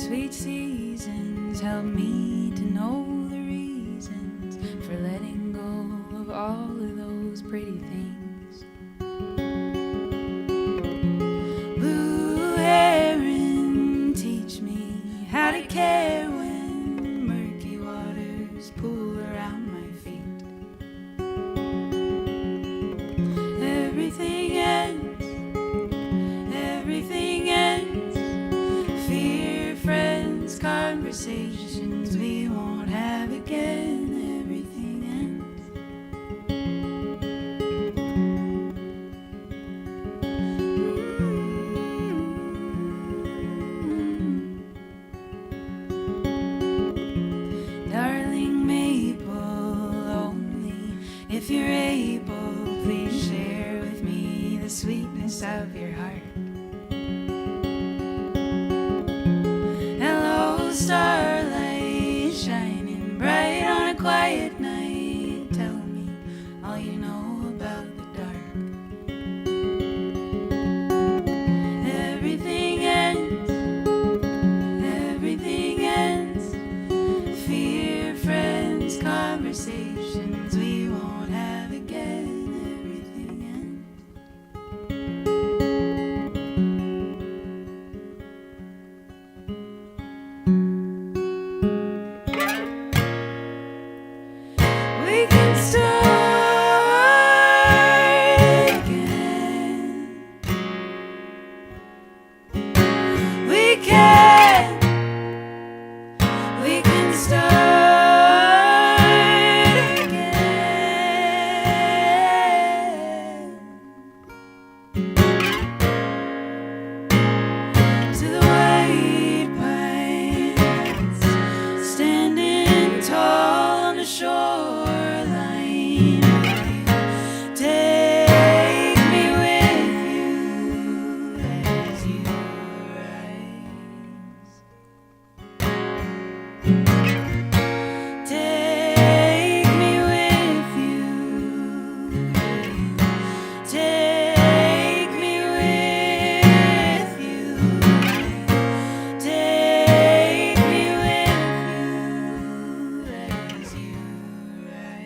Sweet seasons help me to know the reasons for letting go of all of those pretty things. Blue heron, teach me how to care when murky waters pool around my feet. Everything ends, everything ends. Fear, friends, conversations we won't have again. Everything ends. Darling maple, only if you're able, please share with me the sweetness of your heart. Hello, starlight, shining bright on a quiet night. Tell me all you know about the dark. Everything ends, everything ends. Fear, friends, conversations we won't have again. Everything ends. We can start again. We can start again. To the white pines, standing tall on the shoreline, take me with you as you rise. Take me with you. Take me with you. Take me with you as you rise. As you rise.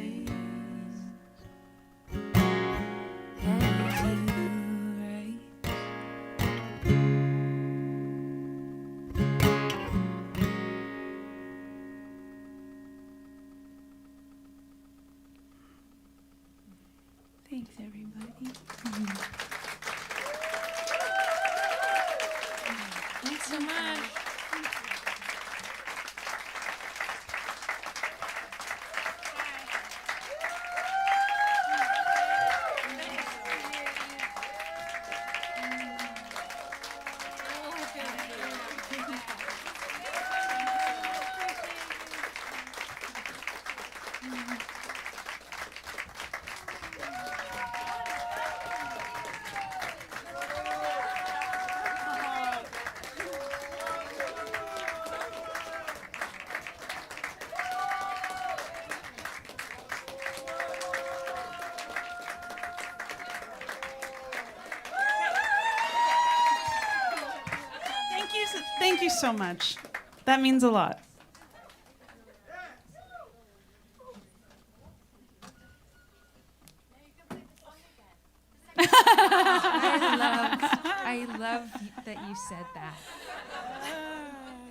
Thanks, everybody. Thanks so much. Thank you so much. That means a lot. I love that you said that.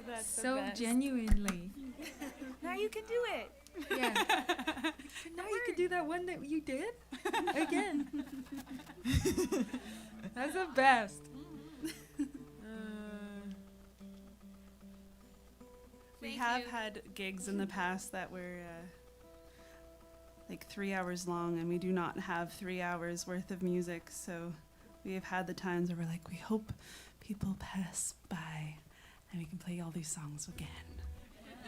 That's So genuinely. Now you can do it. Yeah. Now you could do that one that you did again. That's the best. We Thank have you. had gigs in the past that were like 3 hours long, and we do not have 3 hours worth of music. So we have had the times where we're like, we hope people pass by and we can play all these songs again.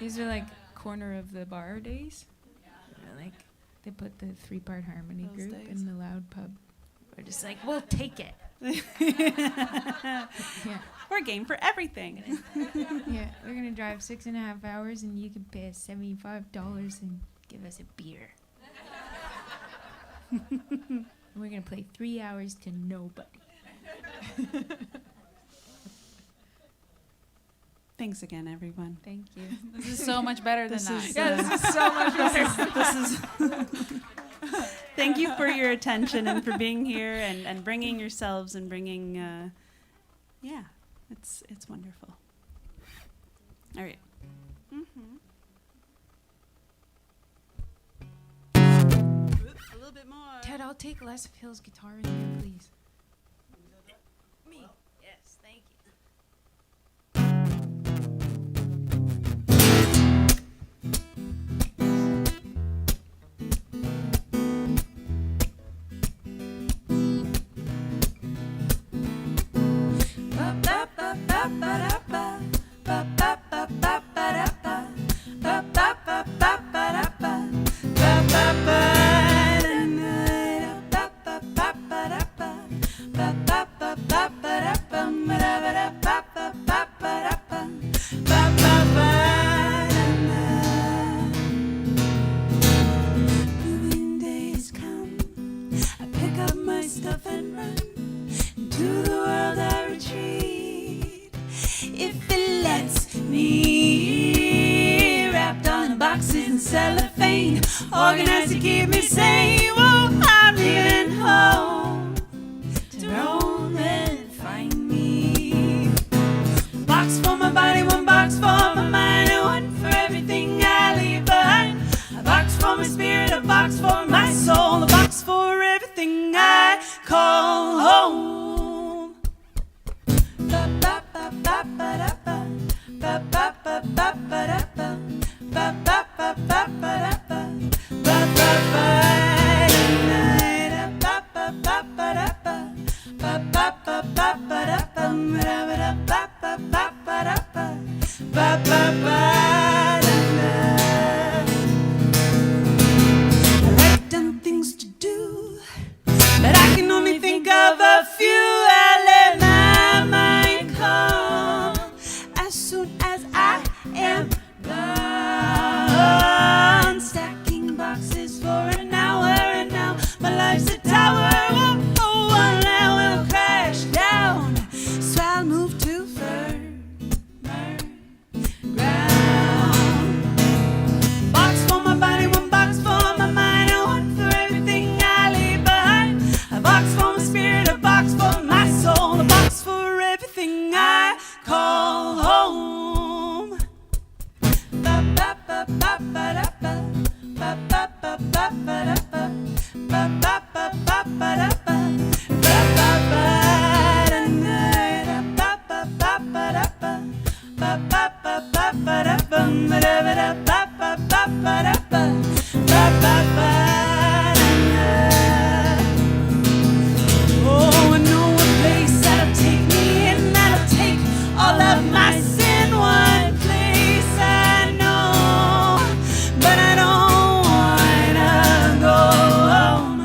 These are like corner of the bar days. Like they put the 3-part harmony Those group days. in the loud pub. We're just like, we'll take it. Yeah. We're game for everything. Yeah, we're gonna drive 6.5 hours, and you can pay us $75 and give us a beer. And we're gonna play 3 hours to nobody. Thanks again, everyone. Thank you. This is so much better than This that. is, This is so much better. this is thank you for your attention and for being here and bringing yourselves and bringing yeah, it's wonderful. All right. A little bit more. Ted, I'll take less of Hill's guitar in here, please. Me. Yes, thank you. Moving days come, I pick up my stuff and run. To the world I retreat. If it lets me, wrapped all in boxes and cellophane, organized to keep me sane. Whoa, I'm leaving home to roam and find me. Box for my body, one box for my mind, and one for everything I leave behind. A box for my spirit, a box for my soul, a box for everything I call home. I write down things to do, but I can only think of a few. I let my mind come as soon as I am done. Stacking boxes for an hour, and now my life's a tower. Oh, one that will crash down, so I'll move to firmer ground. Box for my body, one box for my mind, and one for everything I leave behind. A box for my spirit, a box for my soul, a box for everything I call home. Ba ba ba ba ba da ba. Ba ba ba ba ba da ba. Ba ba ba ba ba da ba. Ba ba ba da na da. Ba ba ba ba da ba. Ba ba ba ba ba da ba. Ba da ba da ba ba ba ba da ba. Ba ba ba da na. Oh, I know a place that'll take me, and that'll take all of my sin. One place I know, but I don't wanna go home.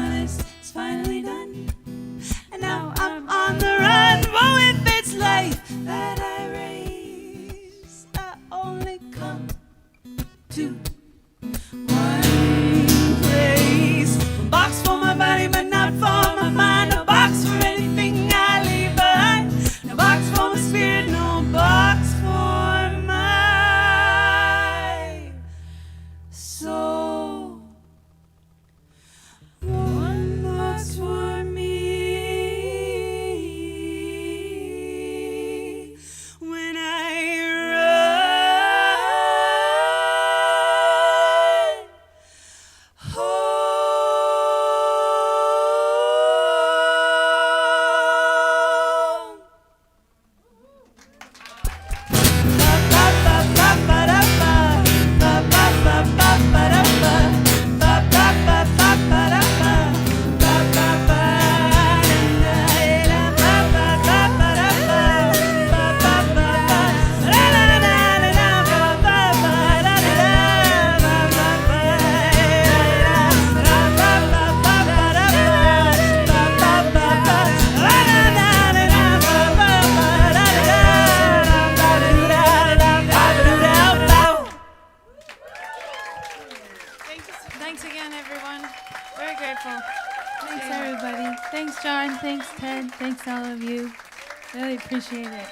Wonderful. Thanks, everybody. Thanks, John. Thanks, Ted. Thanks, all of you. Really appreciate it.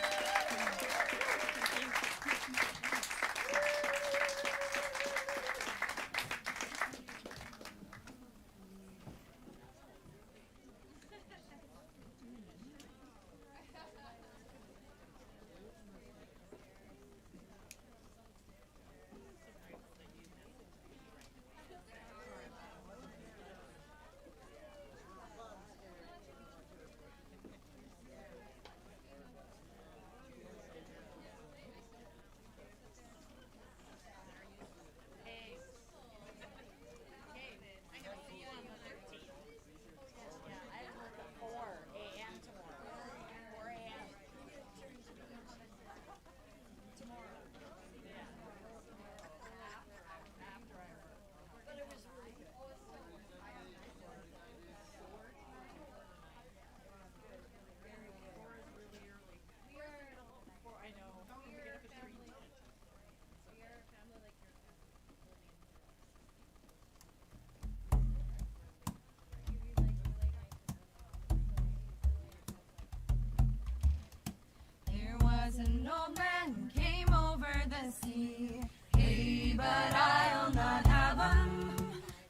There was an old man who came over the sea. Hey, but I'll not have him.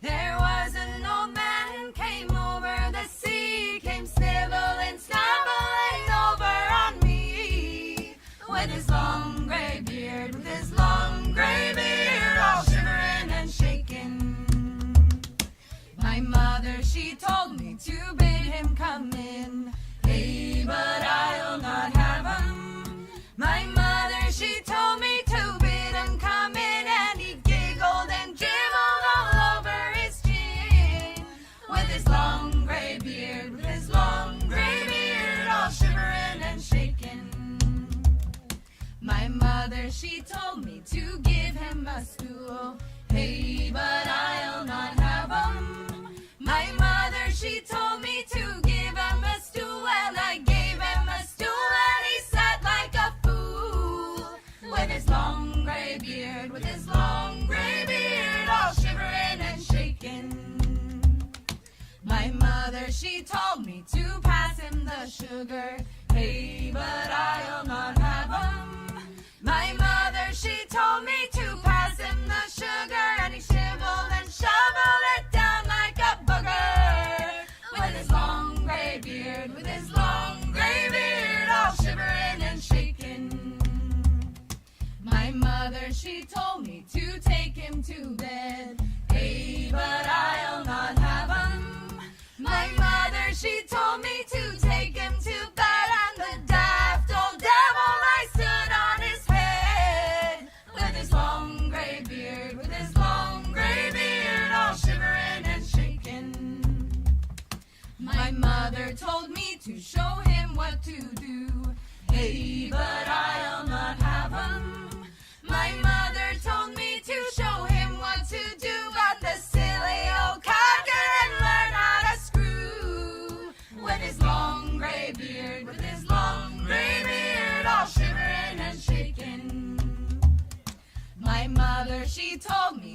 There was an old man who came over the sea, came sniveling, snubbling over on me. With his long gray beard, with his long gray beard, all shivering and shaking. My mother, she told me to bid him come in. Hey, but I'll not have him. My mother, she told me to bid him come in, and he giggled and dribbled all over his chin. With his long gray beard, with his long gray beard, all shivering and shaking. My mother, she told me to give him a stool. Hey, but I'll not have him. My mother, she told me to give him a stool, and I gave him a stool, and he sat like a fool. With his long gray beard, with his long gray beard, all shivering and shaking. My mother, she told me to pass him the sugar. Hey, but I'll not have him. My mother, she told me to pass him the sugar, and he shiveled and shoveled it down like a booger. With his long gray beard, with his long gray beard, all shivering and shaking. My mother, she told me to take him to bed. Hey, but I'll not have him. My mother, she told me to take him to bed, and the daft old devil, I stood on his head. With his long gray beard, with his long gray beard, all shivering and shaking. My mother told me to show him what to do. Hey, but I'll not have him. My mother told me to show him what to do, but the silly old cod couldn't learn how to screw. With his long gray beard, with his long gray beard, all shivering and shaking. My mother, she told me